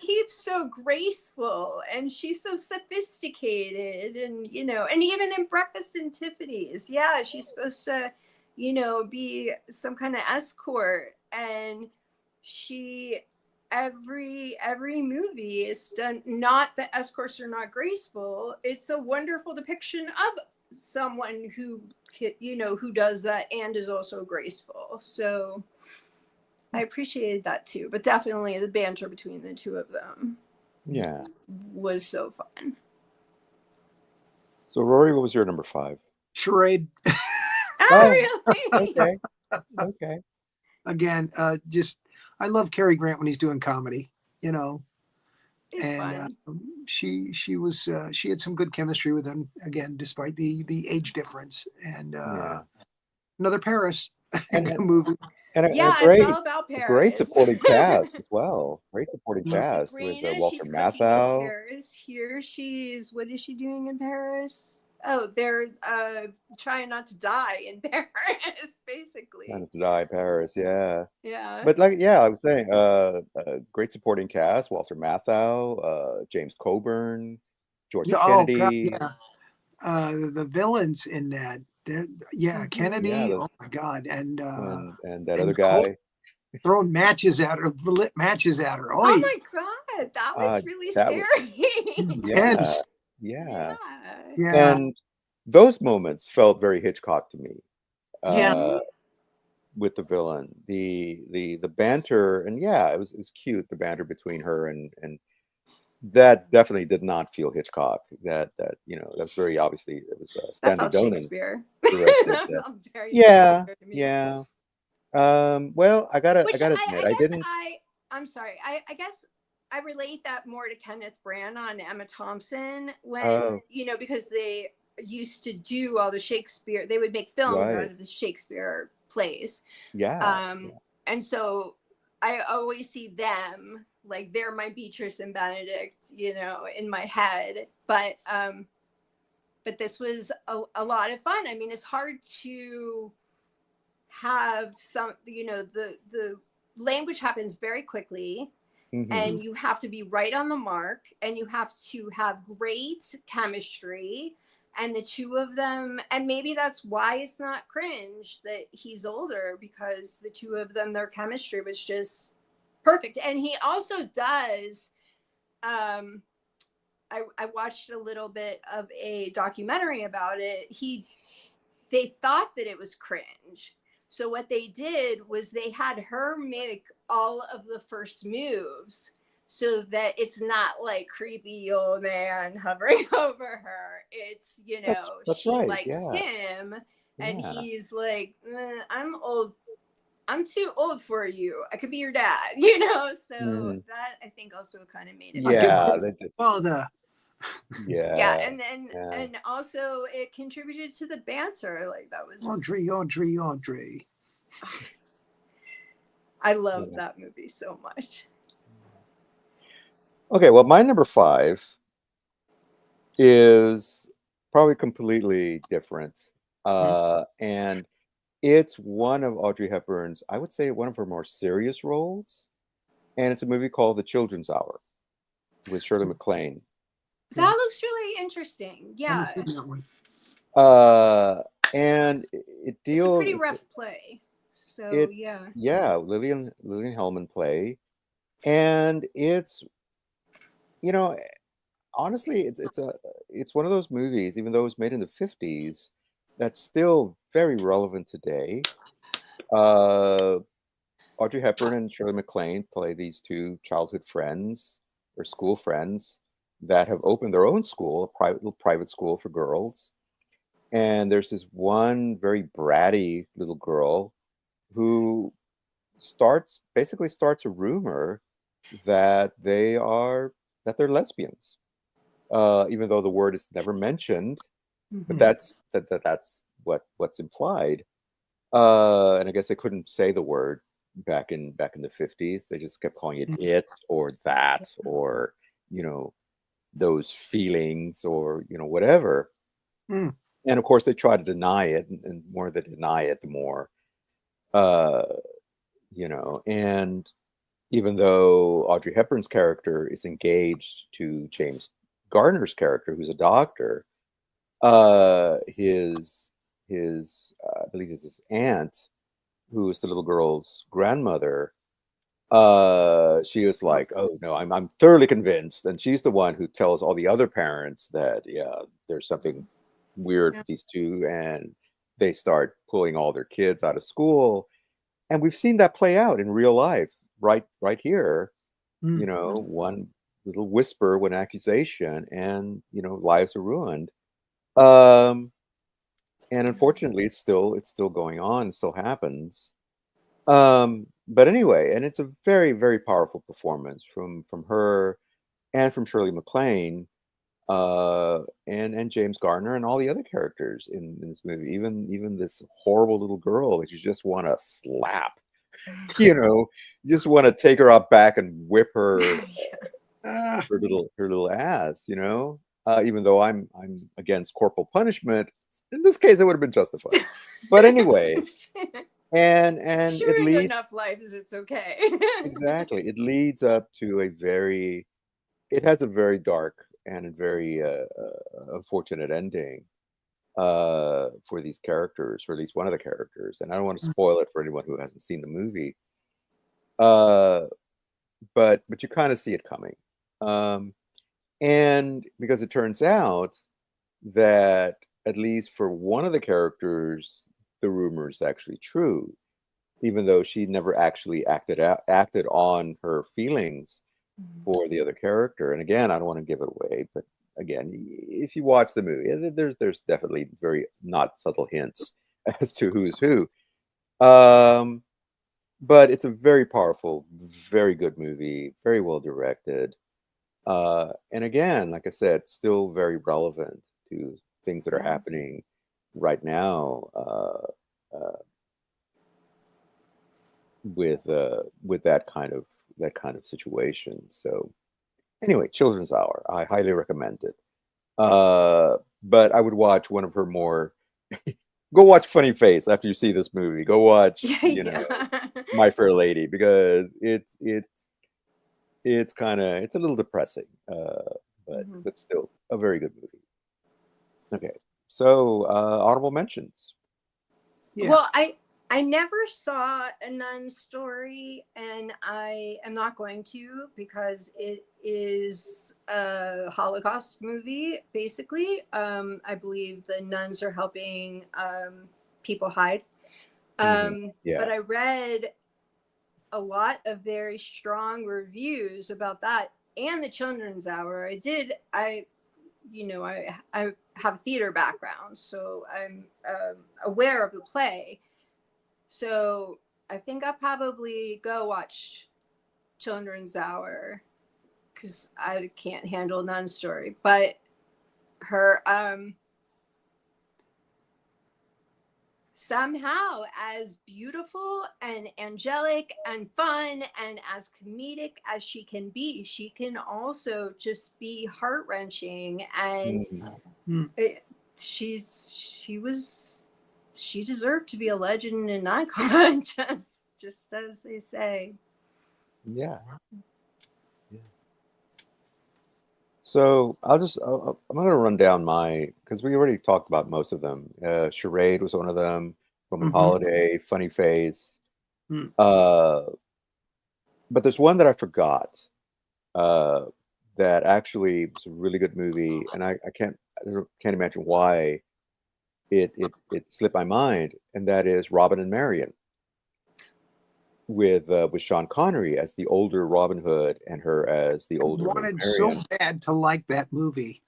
S5: keeps so graceful, and she's so sophisticated, and and even in Breakfast and Tiffany's, yeah, she's supposed to be some kind of escort, and every movie is done, not that escorts are not graceful, it's a wonderful depiction of someone who does that and is also graceful. So I appreciated that too, but definitely the banter between the two of them was so fun.
S3: So Rory, what was your number 5?
S4: Charade.
S5: Oh, really?
S3: Okay.
S4: Again, I love Cary Grant when he's doing comedy,
S5: It's fun.
S4: She had some good chemistry with him, again, despite the age difference. And another Paris movie.
S3: And
S5: it's all about Paris.
S3: Great supporting cast as well. Great supporting cast
S5: Sabrina,
S3: with Walter
S5: she's
S3: Matthau.
S5: In Paris. Here what is she doing in Paris? Oh, they're trying not to die in Paris, basically.
S3: Trying to die in Paris, yeah.
S5: Yeah.
S3: But I was saying, great supporting cast: Walter Matthau, James Coburn, George Kennedy.
S4: Oh, God, the villains in that. Kennedy. Oh my God, and
S3: that other guy
S4: throwing matches at her, lit matches at her.
S5: Oh my God, that was really scary.
S4: Intense.
S3: Yeah. And those moments felt very Hitchcock to me. With the villain, the banter, and it was cute, the banter between her and that definitely did not feel Hitchcock. That's very obviously it was
S5: That
S3: Stanley
S5: felt
S3: Donen
S5: Shakespeare.
S3: directed
S5: That
S3: that.
S5: felt very
S3: Yeah,
S5: Shakespeare to me.
S3: yeah. Well, I
S5: Which
S3: gotta admit,
S5: I
S3: I
S5: guess
S3: didn't.
S5: I'm sorry. I guess I relate that more to Kenneth Branagh and Emma Thompson when,
S3: Oh,
S5: because they used to do all the Shakespeare, they would make films out
S3: right.
S5: of the Shakespeare plays.
S3: Yeah,
S5: Um,
S3: yeah.
S5: and so I always see them like they're my Beatrice and Benedict, in my head. But this was a lot of fun. I mean, it's hard to have the language happens very quickly,
S3: Hmm.
S5: and you have to be right on the mark, and you have to have great chemistry, and the two of them, and maybe that's why it's not cringe that he's older, because the two of them, their chemistry was just perfect. And he also does, I watched a little bit of a documentary about it. They thought that it was cringe. So what they did was they had her make all of the first moves so that it's not like creepy old man hovering over her. It's,
S3: That's
S5: she
S3: right.
S5: likes
S3: Yeah,
S5: him, and
S3: yeah.
S5: he's like, I'm old. I'm too old for you. I could be your dad, So
S3: Hmm.
S5: that I think also kind of made it
S4: I'll give
S5: better.
S4: my
S3: Yeah,
S4: father.
S5: Yeah,
S3: yeah,
S5: and then
S3: yeah.
S5: and also it contributed to the banter. Like that was
S4: Audrey, Audrey, Audrey.
S5: I love
S3: Yeah.
S5: that movie so much.
S3: Okay, well, my number five is probably completely different. And it's one of Audrey Hepburn's, I would say one of her more serious roles. And it's a movie called The Children's Hour with Shirley MacLaine.
S4: Okay.
S5: That looks really interesting.
S4: I haven't
S5: Yeah.
S4: seen that one.
S3: Uh, and it
S5: It's a
S3: deals,
S5: pretty rough play. So
S3: it,
S5: yeah.
S3: yeah, Lillian Hellman play. And it's, you know, honestly, it's one of those movies, even though it was made in the 50s, that's still very relevant today. Uh, Audrey Hepburn and Shirley MacLaine play these two childhood friends or school friends that have opened their own school, a private school for girls. And there's this one very bratty little girl who basically starts a rumor that they're lesbians, even though the word is never mentioned. But
S4: Mhm.
S3: that's what's implied. And I guess they couldn't say the word back in the 50s. They just kept calling it or that or you know those feelings or whatever.
S4: Mm.
S3: And of course they try to deny it, and the more they deny it, the more uh, and even though Audrey Hepburn's character is engaged to James Garner's character, who's a doctor, I believe is his aunt, who is the little girl's grandmother. She is like, oh no, I'm thoroughly convinced, and she's the one who tells all the other parents that there's something weird
S5: Yeah.
S3: with these two, and they start pulling all their kids out of school, and we've seen that play out in real life, right here.
S4: Mm.
S3: One little whisper, one accusation, and lives are ruined. Um, and unfortunately, it's still going on, still happens. But anyway, and it's a very, very powerful performance from her and from Shirley MacLaine, and James Garner and all the other characters in this movie. Even this horrible little girl that you just want to slap, you just want to take her up back and whip her
S5: Yeah.
S4: Ah,
S3: her little ass. Even though I'm against corporal punishment, in this case it would have been justified. But anyway, and
S5: She
S3: it
S5: ruined
S3: leads.
S5: enough lives, it's okay.
S3: Exactly. It leads up to it has a very dark and a very unfortunate ending for these characters, for at least one of the characters. And I don't want to spoil it for anyone who hasn't seen the movie. Uh, but you kind of see it coming. Um, and because it turns out that at least for one of the characters, the rumor is actually true, even though she never actually acted on her feelings for the other character. And again, I don't want to give it away, but again, if you watch the movie, there's definitely very not subtle hints as to who's who. But it's a very powerful, very good movie, very well directed. And again, like I said, still very relevant to things that are happening right now with that kind of situation. So anyway, Children's Hour, I highly recommend it. But I would watch one of her more. Go watch Funny Face after you see this movie. Go watch, My Fair Lady, because it's a little depressing, but still a very good movie. Okay, so honorable mentions.
S4: Yeah.
S5: Well, I never saw A Nun Story, and I am not going to, because it is a Holocaust movie, basically. I believe the nuns are helping people hide.
S3: Yeah.
S5: But I read a lot of very strong reviews about that and the Children's Hour. I have a theater background, so I'm aware of the play. So I think I'll probably go watch Children's Hour, because I can't handle Nun Story. But her somehow as beautiful and angelic and fun and as comedic as she can also just be heart-wrenching, and she deserved to be a legend and an icon, just as they say.
S3: Yeah. So I'm going to run down because we already talked about most of them. Charade was one of them. Roman Holiday, Funny Face. But there's one that I forgot that actually was a really good movie, and I can't imagine why it slipped my mind, and that is Robin and Marian, with Sean Connery as the older Robin Hood and her as the older Maid
S4: wanted
S3: Marian.
S4: so bad to like that movie.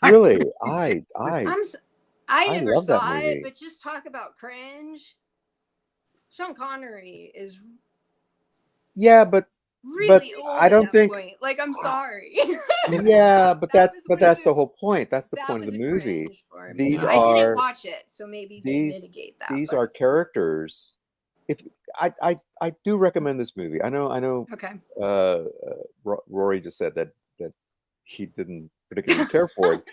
S3: Really, I
S5: never
S3: love that
S5: saw
S3: movie.
S5: it, but just talk about cringe. Sean Connery is
S3: but
S5: really old
S3: I don't
S5: at
S3: think.
S5: that point. Like, I'm sorry.
S3: Yeah, but that's
S5: was
S3: the whole point. That's the
S5: that
S3: point of
S5: was
S3: the
S5: a
S3: movie.
S5: cringe for me.
S3: These
S5: I didn't
S3: are
S5: watch it, so maybe they mitigate that.
S3: these are characters. If I do recommend this movie. I know.
S5: Okay.
S3: Rory just said that he didn't particularly care for it.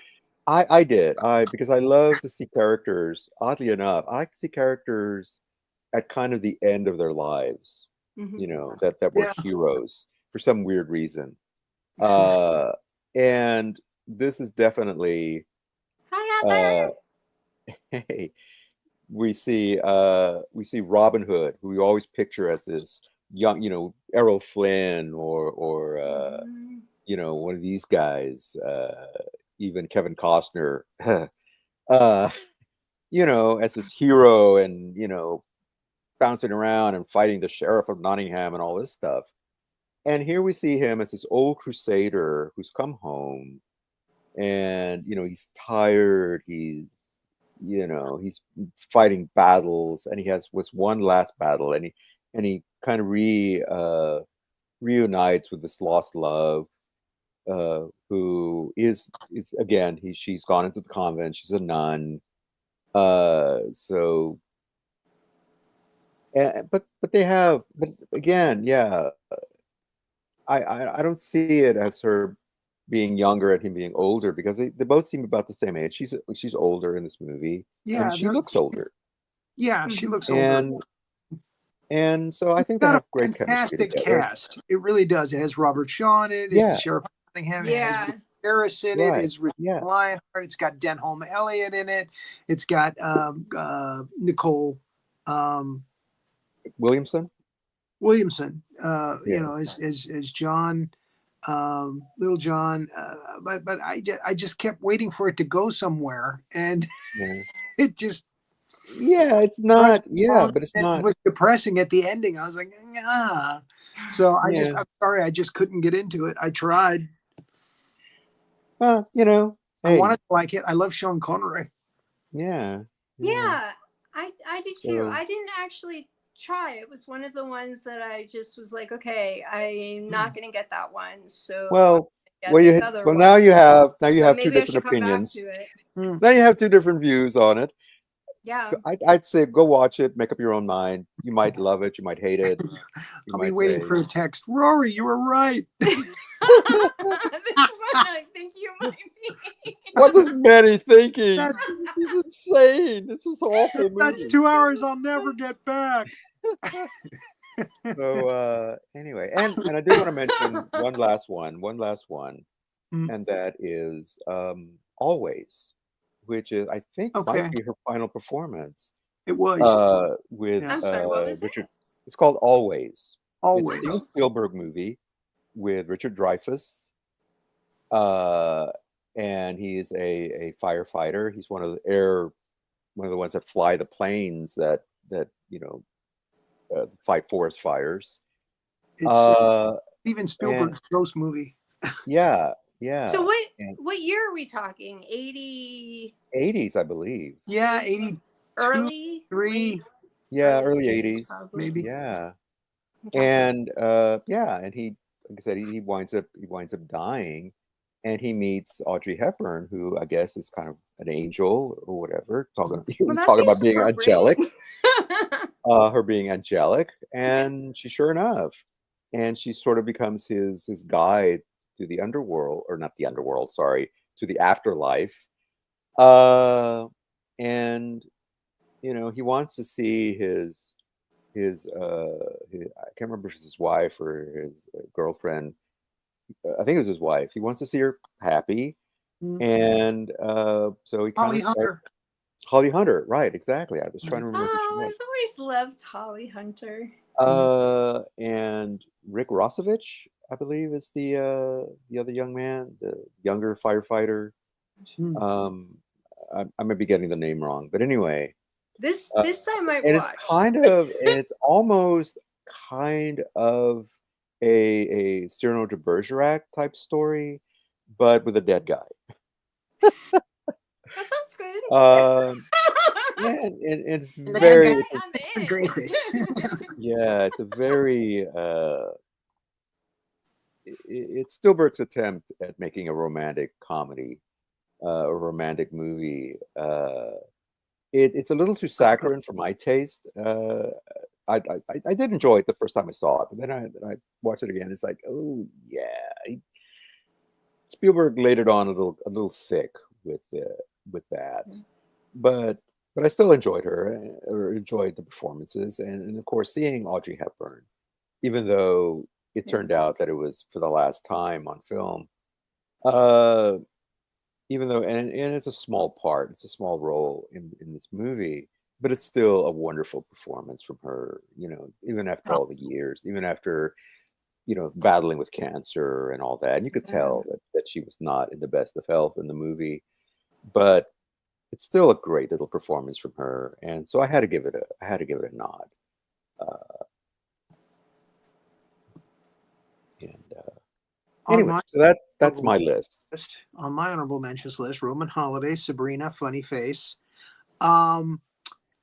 S3: I did. Because I love to see characters. Oddly enough, I like to see characters at kind of the end of their lives. You know, that were heroes for some weird reason. And this is definitely.
S5: Hi,
S3: Hey, we see Robin Hood, who we always picture as this young, Errol Flynn or one of these guys, even Kevin Costner, as this hero and bouncing around and fighting the sheriff of Nottingham and all this stuff. And here we see him as this old crusader who's come home, and he's tired. He's fighting battles, and he has one last battle, and he kind of reunites with this lost love, who is again she's gone into the convent. She's a nun. So, but again, yeah, I don't see it as her being younger and him being older, because they both seem about the same age. She's older in this movie.
S4: Yeah,
S3: and she looks older.
S4: Yeah, she looks older.
S3: And so I think they have great chemistry
S4: fantastic
S3: together.
S4: cast. It really does. It has Robert Shaw in it. It's the Sheriff of Nottingham. It has Richard Harris in it. It's Richard Lionheart. It's got Denholm Elliott in it. It's got Nicole
S3: Williamson.
S4: As John, Little John. But I just kept waiting for it to go somewhere, and it just.
S3: Yeah, it's not. Yeah, but it's not.
S4: It was depressing at the ending. I was like, So I'm
S3: Yeah.
S4: sorry, I just couldn't get into it. I tried.
S3: Well,
S4: I
S3: hey,
S4: wanted to like it. I love Sean Connery.
S3: yeah.
S5: Yeah, I do too.
S3: So,
S5: I didn't actually try. It was one of the ones that I just was like, okay, I'm not gonna get that one, so I'm
S3: well,
S5: gonna get this other one.
S3: now you have
S5: But
S3: two
S5: maybe I
S3: different
S5: should come back
S3: opinions.
S5: to it.
S4: Hmm.
S3: Now you have two different views on it.
S5: Yeah.
S3: I'd say go watch it, make up your own mind. You might love it, you might hate it. You
S4: I'll be
S3: might
S4: waiting
S3: say,
S4: for a text. Rory, you were right.
S5: This one I think you might be.
S3: "What is Manny thinking?
S4: That's
S3: He's insane. This is an awful
S4: that's
S3: movie."
S4: 2 hours I'll never get back.
S3: So anyway, and I do want to mention one last one,
S4: Mm.
S3: and that is Always, which is I think
S4: Okay.
S3: might be her final performance
S4: It was
S3: with
S4: Yeah.
S5: I'm sorry, what was
S3: Richard. It's called Always. It's a
S4: always.
S3: Steven Spielberg movie with Richard Dreyfuss, and he's a firefighter. He's one of the ones that fly the planes that fight forest fires.
S4: It's
S3: Uh,
S4: Steven Spielberg's ghost movie.
S3: yeah,
S5: So
S3: and
S5: what year are we talking? 80
S3: 80s, I believe.
S4: Yeah, 82,
S5: early?
S4: 3,
S5: Late?
S3: Yeah,
S5: Early
S3: early
S5: 80s
S3: 80s.
S5: probably.
S4: maybe.
S3: Yeah,
S5: Okay.
S3: and and he, like I said, he winds up dying, and he meets Audrey Hepburn, who I guess is kind of an angel or whatever.
S5: Well, that
S3: Talking about
S5: seems
S3: being
S5: appropriate.
S3: angelic. Her being angelic, and she sure enough, and she sort of becomes his guide to the underworld, or not the underworld, sorry, to the afterlife. And he wants to see his I can't remember if it's his wife or his girlfriend. I think it was his wife. He wants to see her happy,
S4: Mm.
S3: and so he kind
S4: Holly
S3: of starts.
S4: Hunter.
S3: Holly Hunter, right? Exactly. I was trying to remember who she
S5: Oh,
S3: was.
S5: I've always loved Holly Hunter.
S3: And Rick Rossovich, I believe, is the other young man, the younger firefighter.
S4: Mm.
S3: I may be getting the name wrong, but anyway,
S5: This I might
S3: and
S5: watch.
S3: it's almost kind of a Cyrano de Bergerac type story, but with a dead guy.
S5: That sounds good.
S3: Yeah, and it's
S4: The
S3: very,
S4: dead
S5: I'm in.
S4: Dreyfus.
S3: yeah, it's a very it's Spielberg's attempt at making a romantic comedy, a romantic movie. It's a little too saccharine for my taste. I did enjoy it the first time I saw it, but then I watched it again. It's like, oh yeah, Spielberg laid it on a little thick with that, but I still enjoyed her, or enjoyed the performances, and of course seeing Audrey Hepburn, even though it turned out that it was for the last time on film. Even though, and it's a small part, it's a small role in this movie, but it's still a wonderful performance from her. Even after all the years, even after battling with cancer and all that, and you could tell that she was not in the best of health in the movie, but it's still a great little performance from her, and so I had to give it a nod. Anyway, so that's my list.
S4: On my honorable mentions list: Roman Holiday, Sabrina, Funny Face, and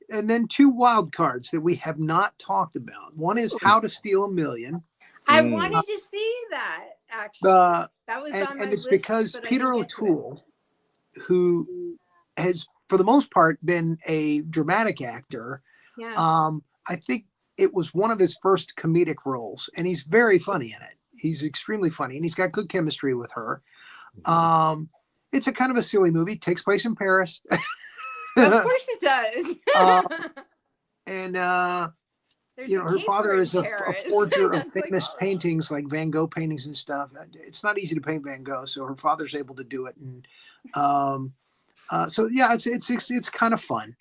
S4: then 2 wild cards that we have not talked about. One is How to Steal a Million.
S5: I wanted to see that actually. That was on my
S4: and it's
S5: list,
S4: because
S5: but I
S4: Peter
S5: didn't get to it.
S4: O'Toole, who has for the most part been a dramatic actor,
S5: Yeah.
S4: I think it was one of his first comedic roles, and he's very funny in it. He's extremely funny, and he's got good chemistry with her. It's a kind of a silly movie. It takes place in Paris.
S5: Of course it does.
S4: And
S5: There's
S4: her father is a
S5: Paris.
S4: forger of
S5: It's like,
S4: famous
S5: oh.
S4: paintings, like Van Gogh paintings and stuff. It's not easy to paint Van Gogh, so her father's able to do it. And so yeah, it's kind of fun.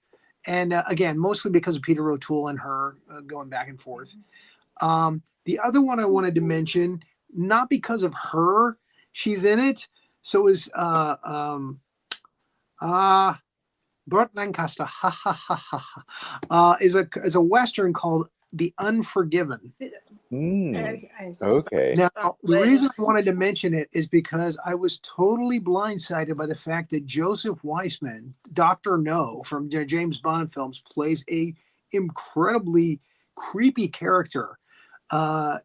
S4: And again, mostly because of Peter O'Toole and her going back and forth. The other one I wanted to mention, not because of her, she's in it. So is Burt Lancaster, is a Western called The Unforgiven.
S3: Okay.
S4: Now,
S5: On
S4: the reason I
S5: list.
S4: wanted to mention it is because I was totally blindsided by the fact that Joseph Weissman, Dr. No from the James Bond films, plays a incredibly creepy character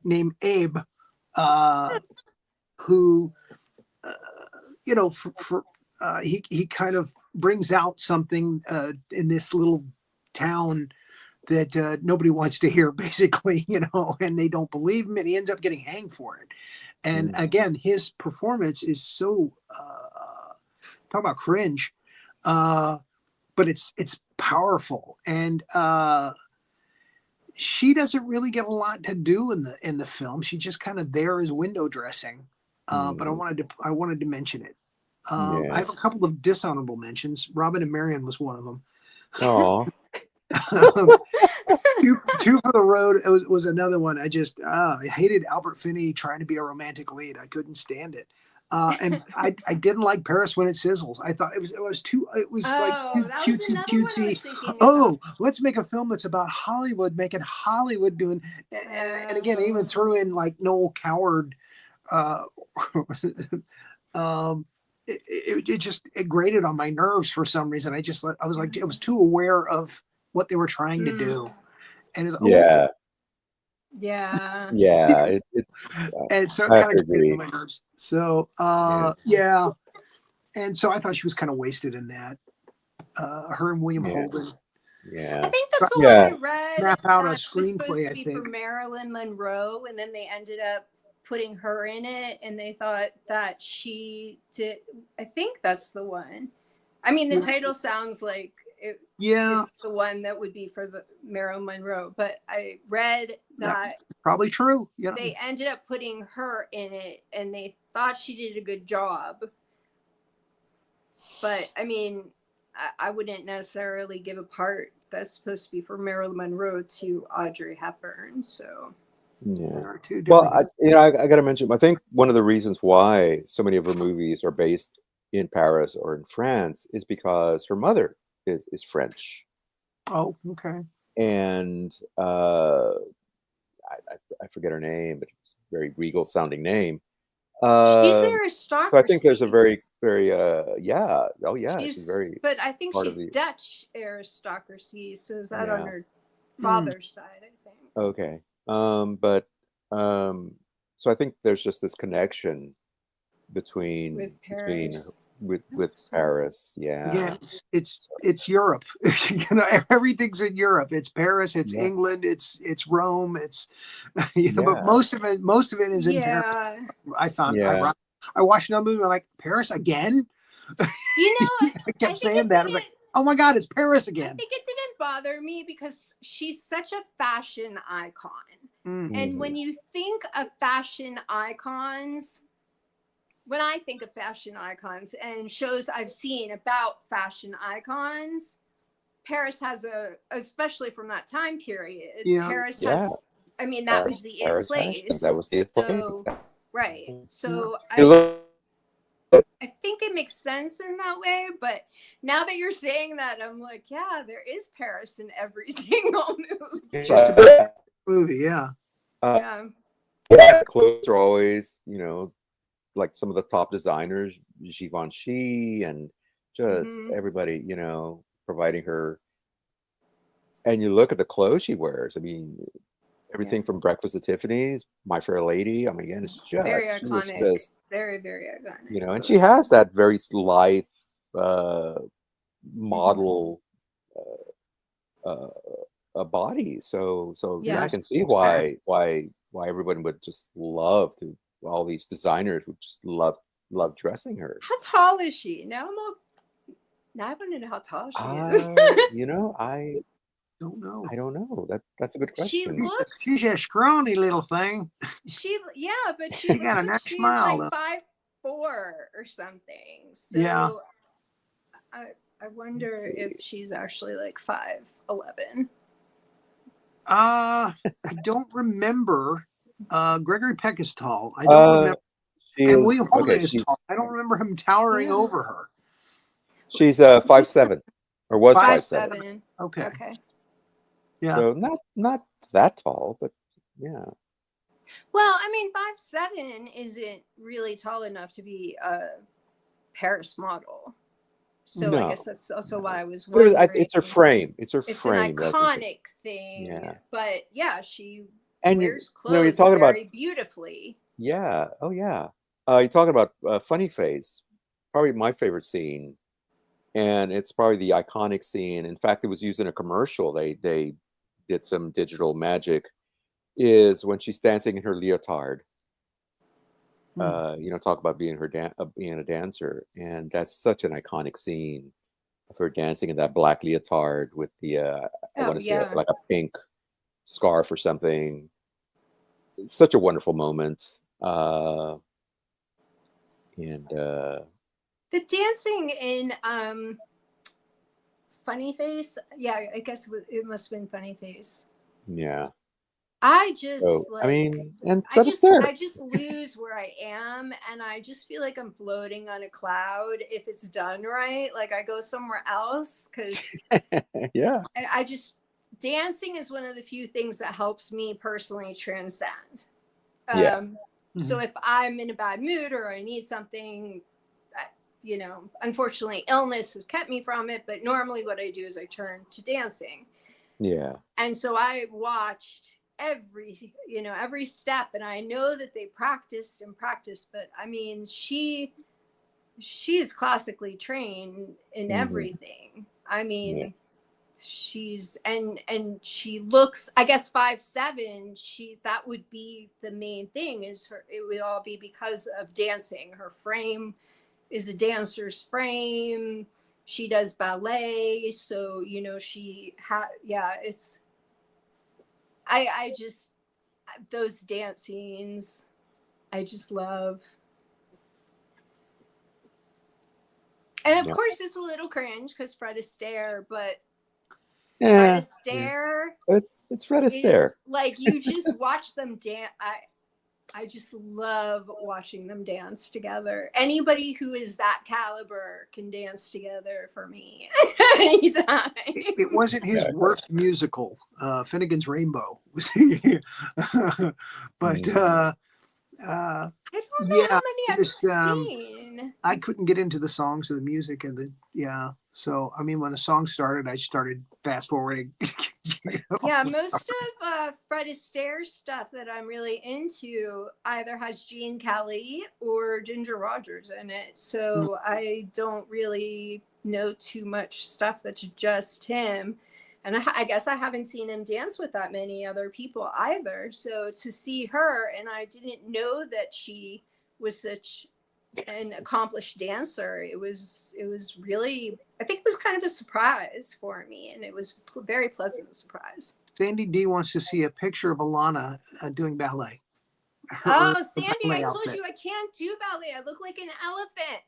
S4: named Abe, who, he kind of brings out something in this little town that nobody wants to hear, basically, and they don't believe him, and he ends up getting hanged for it. And again, his performance is so talk about cringe, but it's powerful, and she doesn't really get a lot to do in the film. She's just kind of there as window dressing. But I wanted to mention it. I have a couple of dishonorable mentions. Robin and Marion was one of them.
S3: Oh.
S4: Two for the Road was another one. I hated Albert Finney trying to be a romantic lead. I couldn't stand it. And I didn't like Paris When It Sizzles. I thought it was like too cutesy. Oh, let's make a film that's about Hollywood, make it Hollywood doing, and again, even threw in like Noel Coward. It grated on my nerves for some reason. I was like too aware of what they were trying to do, and it's
S5: yeah.
S4: and so it kind of grated on my nerves. So and so I thought she was kind of wasted in that. Her and William Holden.
S3: Yeah,
S5: I think that's the one I read.
S4: Map out a
S5: that was
S4: screenplay.
S5: supposed to
S4: I
S5: be
S4: think
S5: for Marilyn Monroe, and then they ended up putting her in it, and they thought that she did. I think that's the one. I mean, the title sounds like it's the one that would be for the Marilyn Monroe, but I read that
S4: probably true.
S5: They ended up putting her in it, and they thought she did a good job. But I mean, I wouldn't necessarily give a part that's supposed to be for Marilyn Monroe to Audrey Hepburn. So
S3: well, I got to mention, I think one of the reasons why so many of her movies are based in Paris or in France is because her mother is French.
S4: Oh, okay.
S3: And I forget her name, but it's a very regal sounding name.
S5: She's aristocracy.
S3: So I think there's a very she's very.
S5: But I think she's Dutch aristocracy. So is that on her father's side? I think.
S3: Okay. So I think there's just this connection between Paris. With Paris. Yeah,
S4: it's Europe. Everything's in Europe. It's Paris, it's England, it's Rome, it's but most of it is in Paris. I found I watched another movie, I'm like, Paris again? I kept saying that. I was like, oh my God, it's Paris again.
S5: I think it didn't bother me because she's such a fashion icon.
S4: Mm-hmm.
S5: And when you think of fashion icons, when I think of fashion icons and shows I've seen about fashion icons, Paris has especially from that time period, Paris has, I mean, that was the it place.
S3: That was the place.
S5: Right. So I think it makes sense in that way, but now that you're saying that, I'm like, yeah, there is Paris in every single movie.
S4: It's just a movie,
S3: clothes are always, like some of the top designers, Givenchy, and just everybody, providing her. And you look at the clothes she wears. I mean, everything from Breakfast at Tiffany's, My Fair Lady. I mean, again, it's just
S5: very iconic, very, very iconic.
S3: And she has that very lithe model body. So I can see why everyone would just love to. All these designers would just love dressing her.
S5: How tall is she? Now I want to know how tall she is.
S3: I don't know. I don't know. That's a good question.
S4: She's a scrawny little thing.
S5: But she
S4: got a nice
S5: she's
S4: smile.
S5: Like 5'4" or something. So I wonder if she's actually like 5'11".
S4: I don't remember. Gregory Peck is tall. I don't remember. And William Holden is tall. I don't remember him towering over her.
S3: She's 5'7", or was 5'7".
S4: Okay.
S3: Yeah. So not that tall, but yeah.
S5: Well, I mean, 5'7" isn't really tall enough to be a Paris model. So I
S3: No,
S5: guess that's also
S3: no.
S5: why I was
S3: But it was,
S5: wondering.
S3: it's her frame. It's her
S5: It's an
S3: frame that I think.
S5: iconic thing,
S3: Yeah.
S5: but yeah, she
S3: And
S5: wears
S3: you're
S5: clothes
S3: talking about,
S5: very beautifully.
S3: yeah. Oh, yeah. You're talking about Funny Face, probably my favorite scene. And it's probably the iconic scene. In fact, it was used in a commercial. They did some digital magic. Is when she's dancing in her leotard. Talk about being being a dancer, and that's such an iconic scene of her dancing in that black leotard with the I
S5: Oh
S3: want to say
S5: yeah.
S3: like a pink scarf or something. It's such a wonderful moment. And
S5: The dancing in Funny Face, yeah, I guess it must have been Funny Face.
S3: yeah.
S5: I just
S3: So I
S5: like
S3: mean, and Fred Astaire.
S5: I just lose where I am, and I just feel like I'm floating on a cloud if it's done right. Like I go somewhere else because
S3: Yeah.
S5: I just dancing is one of the few things that helps me personally transcend.
S3: Yeah.
S5: So if I'm in a bad mood or I need something, unfortunately, illness has kept me from it. But normally, what I do is I turn to dancing.
S3: Yeah.
S5: And so I watched every step, and I know that they practiced and practiced, but I mean, she is classically trained in everything. I mean,
S3: Yeah.
S5: she's and she looks, I guess, 5'7". That would be the main thing, is it would all be because of dancing. Her frame is a dancer's frame. She does ballet, so it's I just, those dance scenes, I just love. And of
S3: Yeah.
S5: course, it's a little cringe because Fred Astaire, but
S3: Yeah.
S5: Fred Astaire
S3: But it's Fred
S5: is
S3: Astaire.
S5: like, you just watch them dance. I just love watching them dance together. Anybody who is that caliber can dance together for me anytime.
S4: It wasn't his
S3: Yeah.
S4: worst musical, Finnegan's Rainbow. But
S5: I don't know
S4: yeah,
S5: how many I've
S4: just
S5: seen.
S4: I couldn't get into the songs of the music and So I mean, when the song started, I started fast forwarding.
S5: Yeah, most of Fred Astaire's stuff that I'm really into either has Gene Kelly or Ginger Rogers in it. So I don't really know too much stuff that's just him. And I guess I haven't seen him dance with that many other people either. So to see her, and I didn't know that she was such an accomplished dancer, it was really, I think it was kind of a surprise for me, and it was very pleasant surprise.
S4: Sandy D wants to see a picture of Elana doing ballet.
S5: Sandy,
S4: ballet
S5: I told
S4: outfit.
S5: you I can't do ballet. I look like an elephant.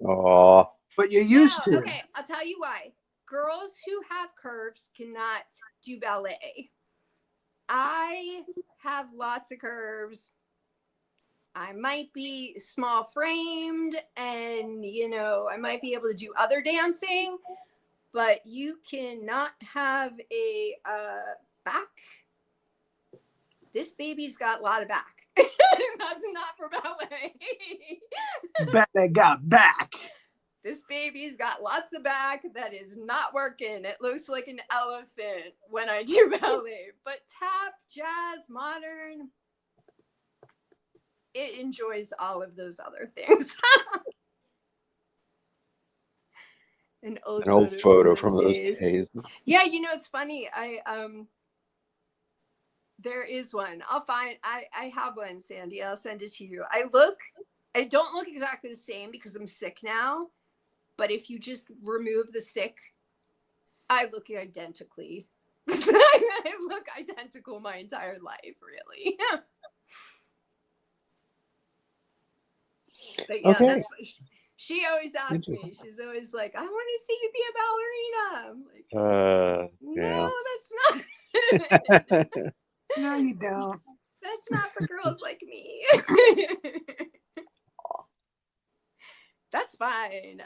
S3: Oh.
S4: But you used to.
S5: Okay, I'll tell you why. Girls who have curves cannot do ballet. I have lots of curves. I might be small framed, and I might be able to do other dancing, but you cannot have a back. This baby's got a lot of back. That's not for ballet.
S4: Ballet got back.
S5: This baby's got lots of back that is not working. It looks like an elephant when I do ballet. But tap, jazz, modern, it enjoys all of those other things. An old
S3: photo from those days.
S5: Yeah, it's funny. There is one. I have one, Sandy. I'll send it to you. I don't look exactly the same because I'm sick now. But if you just remove the sick, I look identically. I look identical my entire life, really. But yeah,
S3: Okay.
S5: that's what she always asks me. She's always like, I want to see you be a ballerina. I'm like, no, that's not.
S4: No, you don't.
S5: That's not for girls like me. That's fine.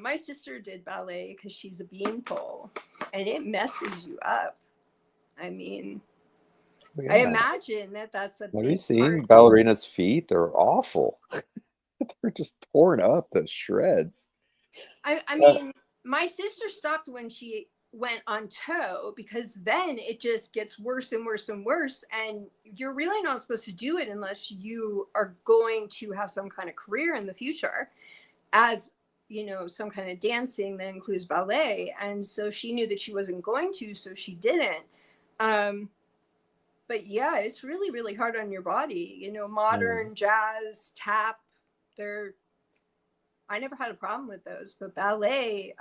S5: My sister did ballet because she's a beanpole, and it messes you up. I mean,
S3: Yeah.
S5: I imagine that that's a
S3: Have you
S5: big
S3: seen
S5: part.
S3: ballerinas' feet? They're awful. They're just torn up to shreds.
S5: I
S3: Uh,
S5: mean, my sister stopped when she went on toe because then it just gets worse and worse and worse. And you're really not supposed to do it unless you are going to have some kind of career in the future as, you know, some kind of dancing that includes ballet. And so she knew that she wasn't going to, so she didn't. But yeah, it's really, really hard on your body. You know, modern, jazz, tap, they're, I never had a problem with those, but ballet,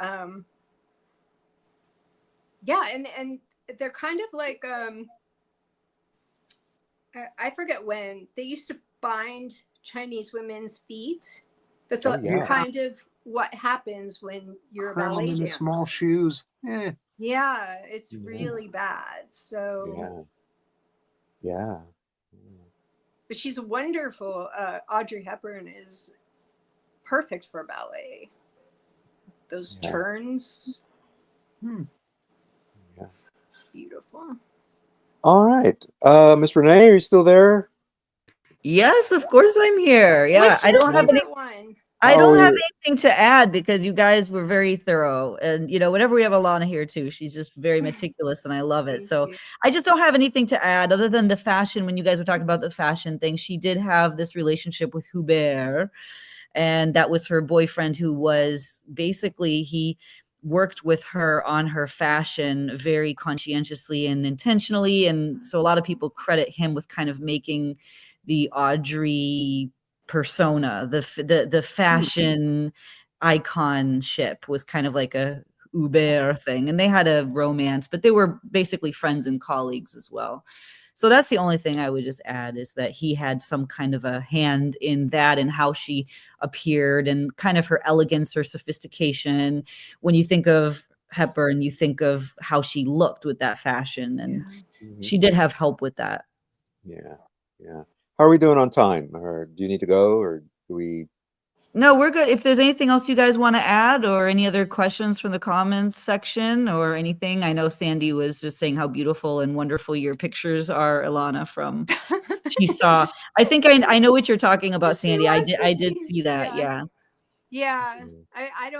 S5: yeah, and they're kind of like I forget when they used to bind Chinese women's feet. That's
S3: oh
S5: a
S3: yeah.
S4: Yeah.
S5: kind of what happens when you're a
S4: Cram them
S5: ballet
S4: into
S5: dancer.
S4: small shoes.
S5: Yeah, it's
S3: Yeah.
S5: really bad. So,
S3: Yeah.
S5: but she's wonderful. Audrey Hepburn is perfect for ballet. Those
S3: Yeah.
S5: turns,
S4: Hmm.
S3: Yeah.
S5: beautiful.
S3: All right. Miss Renee, are you still there?
S2: Yes, of course I'm here. Yeah,
S5: What's
S2: I
S5: your
S2: don't have any.
S5: favorite one?
S2: I
S3: Oh,
S2: don't have
S3: we,
S2: anything to add because you guys were very thorough. And, you know, whenever we have Alana here too, she's just very meticulous and I love it.
S5: Thank
S2: So
S5: you.
S2: I just don't have anything to add other than the fashion. When you guys were talking about the fashion thing, she did have this relationship with Hubert. And that was her boyfriend who was basically, he worked with her on her fashion very conscientiously and intentionally. And so a lot of people credit him with kind of making the Audrey persona, the fashion iconship was kind of like a Uber thing, and they had a romance, but they were basically friends and colleagues as well. So that's the only thing I would just add, is that he had some kind of a hand in that and how she appeared and kind of her elegance, her sophistication. When you think of Hepburn, you think of how she looked with that fashion, and she did have help with that.
S3: yeah. Yeah. How are we doing on time? Or do you need to go, or do we?
S2: No, we're good. If there's anything else you guys want to add or any other questions from the comments section or anything, I know Sandy was just saying how beautiful and wonderful your pictures are, Ilana, from she saw. I think I know what you're talking about,
S5: She
S2: Sandy.
S5: wants to
S2: I did
S5: see.
S2: see that.
S5: Yeah.
S2: Yeah.
S5: Yeah. I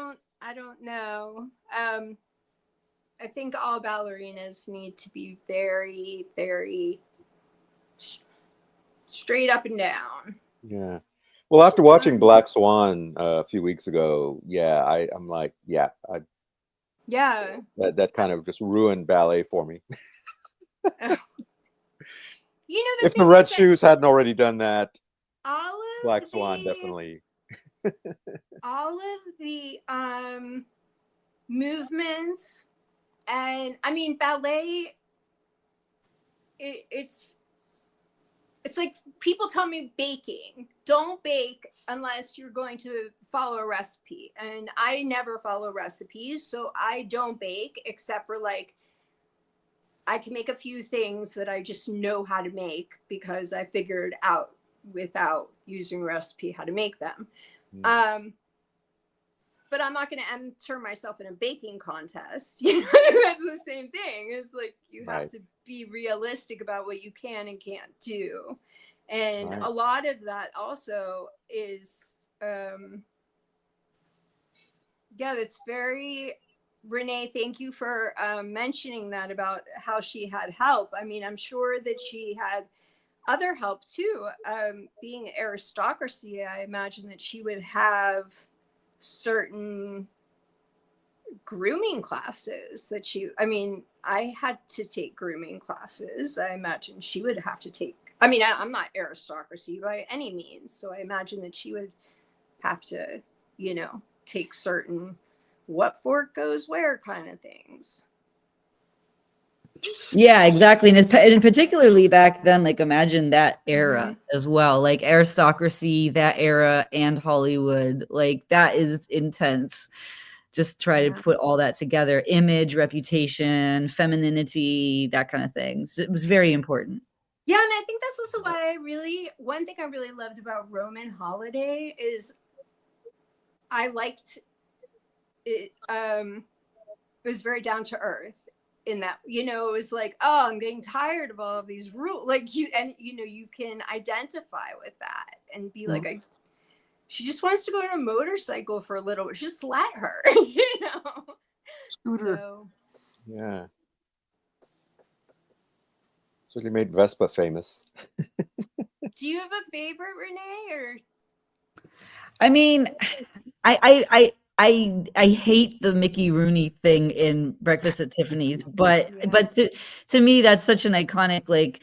S5: don't know. I think all ballerinas need to be very, very straight up and down.
S3: Yeah. Well, after watching Black Swan a few weeks ago, yeah, I'm like, yeah,
S5: Yeah.
S3: that kind of just ruined ballet for me.
S5: You know,
S3: If the Red Shoes hadn't already done that,
S5: all of
S3: Black Swan definitely.
S5: all of the movements, and I mean ballet, it's like people tell me baking, don't bake unless you're going to follow a recipe, and I never follow recipes, so I don't bake except for like I can make a few things that I just know how to make because I figured out without using a recipe how to make them. But I'm not going to enter myself in a baking contest. You know, that's the same thing. It's like you have to be realistic about what you can and can't do. And a lot of that also is, that's very, Renee, thank you for mentioning that about how she had help. I mean, I'm sure that she had other help too. Being aristocracy, I imagine that she would have certain grooming classes that I had to take grooming classes. I imagine she would have to take, I'm not aristocracy by any means, so I imagine that she would have to, take certain what fork goes where kind of things.
S2: Yeah, exactly. And particularly back then, like imagine that era as well, like aristocracy, that era, and Hollywood, like that is intense. Just try to put all that together, image, reputation, femininity, that kind of thing. So it was very important.
S5: Yeah, and I think that's also why one thing I really loved about Roman Holiday is I liked it. It was very down to earth. in that, you know, it was like, oh, I'm getting tired of all of these rules. Like you, and you know, you can identify with that and be like, she just wants to go on a motorcycle for a little bit. Just let her, you know.
S4: Scooter.
S5: So,
S3: Yeah. Certainly made Vespa famous.
S5: do you have a favorite, Renee, or?
S2: I mean, I hate the Mickey Rooney thing in Breakfast at Tiffany's, but to me that's such an iconic, like,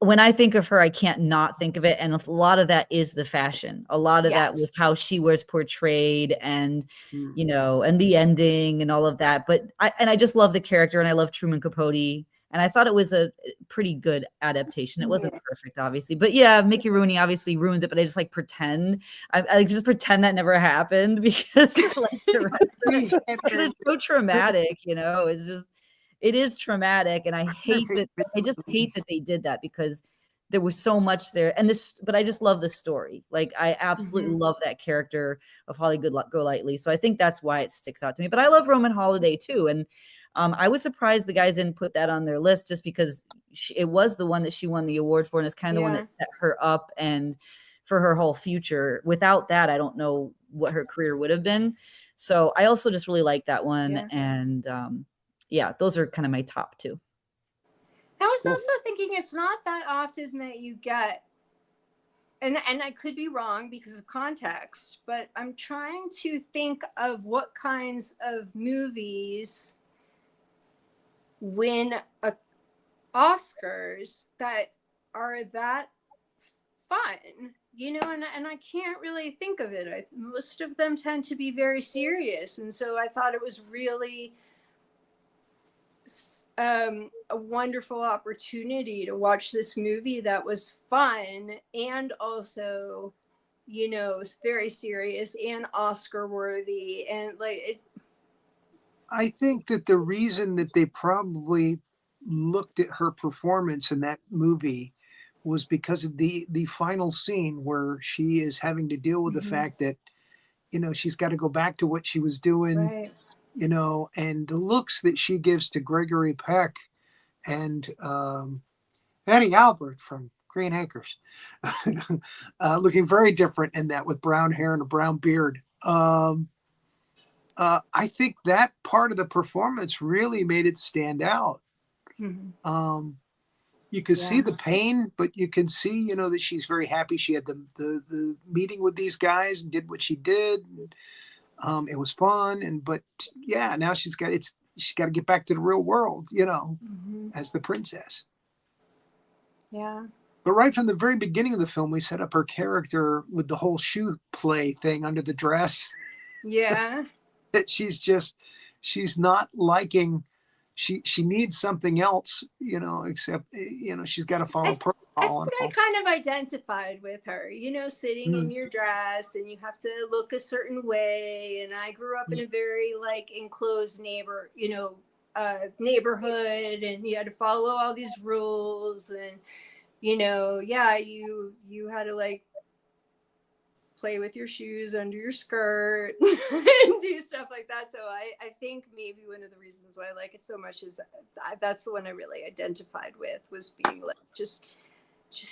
S2: when I think of her, I can't not think of it. And a lot of that is the fashion. A lot of that was how she was portrayed, and you know, and the ending and all of that. But I just love the character, and I love Truman Capote. And I thought it was a pretty good adaptation. It wasn't perfect, obviously, but yeah, Mickey Rooney obviously ruins it. But I just like pretend, I just pretend that never happened, because like the rest of it, because it's so traumatic. You know, it's just, it is traumatic, and I hate that. I just hate that they did that, because there was so much there, and this. But I just love the story. Like, I absolutely love that character of Holly Golightly. So I think that's why it sticks out to me. But I love Roman Holiday too, and I was surprised the guys didn't put that on their list, just because it was the one that she won the award for, and it's kind of the one that set her up and for her whole future. Without that, I don't know what her career would have been. So I also just really like that one, and yeah, those are kind of my top two.
S5: I was also thinking it's not that often that you get, and I could be wrong because of context, but I'm trying to think of what kinds of movies win Oscars that are that fun, you know, and I can't really think of it. Most of them tend to be very serious, and so I thought it was really a wonderful opportunity to watch this movie that was fun and also, you know, very serious and Oscar worthy, and like it.
S4: I think that the reason that they probably looked at her performance in that movie was because of the final scene where she is having to deal with the fact that, you know, she's got to go back to what she was doing, you know, and the looks that she gives to Gregory Peck and Eddie Albert from Green Acres, looking very different in that, with brown hair and a brown beard. I think that part of the performance really made it stand out. You can see the pain, but you can see, you know, that she's very happy she had the meeting with these guys and did what she did. It was fun, but yeah, now she's got to get back to the real world, you know, as the princess.
S5: Yeah.
S4: But right from the very beginning of the film, we set up her character with the whole shoe play thing under the dress.
S5: Yeah.
S4: That she's not liking, she needs something else, you know, except, you know, she's got to follow protocol.
S5: I kind of identified with her, you know, sitting in your dress and you have to look a certain way. And I grew up in a very like enclosed neighborhood, and you had to follow all these rules, and, you know, you had to like play with your shoes under your skirt and do stuff like that. So I think maybe one of the reasons why I like it so much is that's the one I really identified with, was being like, just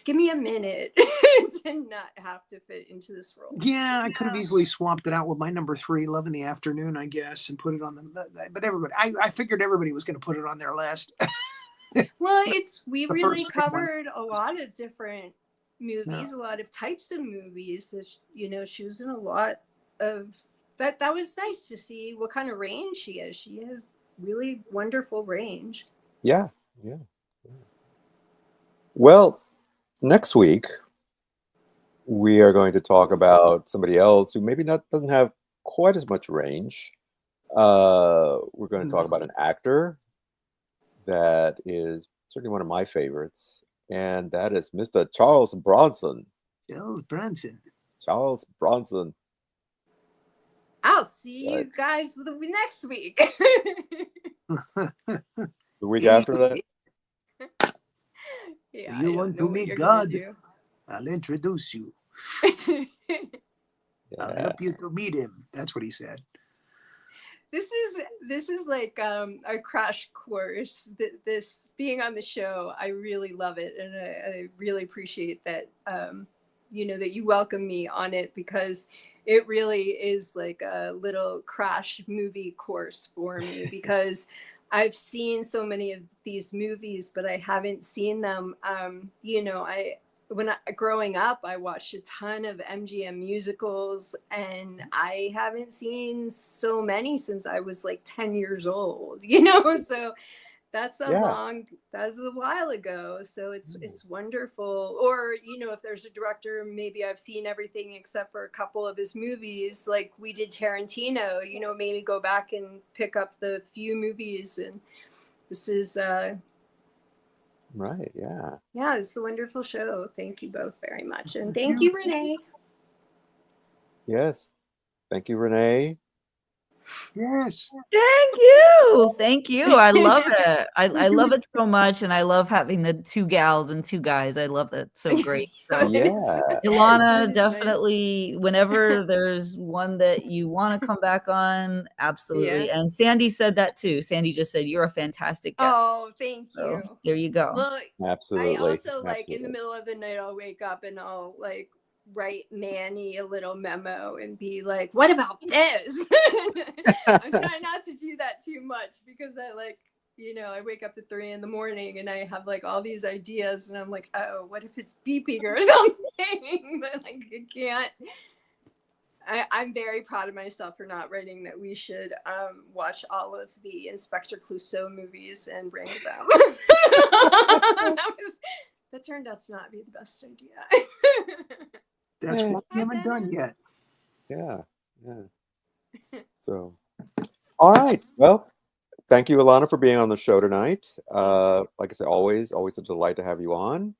S5: give me a minute to not have to fit into this role.
S4: Yeah, I could have easily swapped it out with my number 3, Love in the Afternoon, I guess, and put it on but everybody, I figured everybody was going to put it on their list.
S5: Well, we really covered a lot of different movies, a lot of types of movies. You know, she was in a lot of that. That was nice to see what kind of range she has. She has really wonderful range.
S3: Yeah. Well, next week we are going to talk about somebody else who maybe doesn't have quite as much range. We're going to talk about an actor that is certainly one of my favorites, and that is Mr. Charles Bronson. Charles Bronson.
S5: I'll see you guys next week.
S3: The week after that?
S4: Yeah, you want to meet God? I'll introduce you. I'll help you to meet him. That's what he said.
S5: this is like a crash course. This being on the show, I really love it, and I really appreciate that. That you welcome me on it, because it really is like a little crash movie course for me, because I've seen so many of these movies, but I haven't seen them. Growing up, I watched a ton of MGM musicals, and I haven't seen so many since I was like 10 years old, so that's a while ago. So it's wonderful. Or, if there's a director, maybe I've seen everything except for a couple of his movies, like we did Tarantino, maybe go back and pick up the few movies. And this is,
S3: Right. Yeah.
S5: yeah, it's a wonderful show. Thank you both very much. And thank you, Renee.
S3: Yes. Thank you, Renee.
S4: Yes.
S2: Thank you. I love it. I love it so much, and I love having the two gals and two guys. I love that. So great. So
S3: Yeah.
S2: Ilana, definitely, whenever there's one that you want to come back on, absolutely.
S5: Yeah.
S2: And Sandy said that too. Sandy just said you're a fantastic guest.
S5: Oh, thank you.
S2: So there you go.
S5: Well,
S3: Absolutely.
S5: I also like
S3: Absolutely.
S5: in the middle of the night, I'll wake up and I'll like write Manny a little memo and be like, what about this? I'm trying not to do that too much, because I wake up at 3 a.m. and I have like all these ideas, and I'm like, oh, what if it's beeping or something? But like, I can't. I'm very proud of myself for not writing that we should watch all of the Inspector Clouseau movies and rank them. That turned out to not be the best idea.
S4: That's what we haven't done yet.
S3: Yeah. So, all right. Well, thank you, Ilana, for being on the show tonight. Like I said, always a delight to have you on.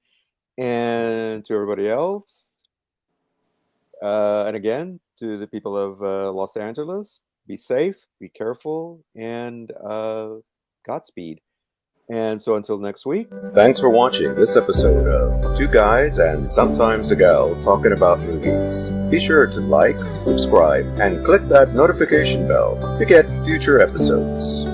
S3: And to everybody else, and again, to the people of Los Angeles, be safe, be careful, and Godspeed. And so until next week, thanks for watching this episode of Two Guys and Sometimes a Gal Talking About Movies. Be sure to like, subscribe, and click that notification bell to get future episodes.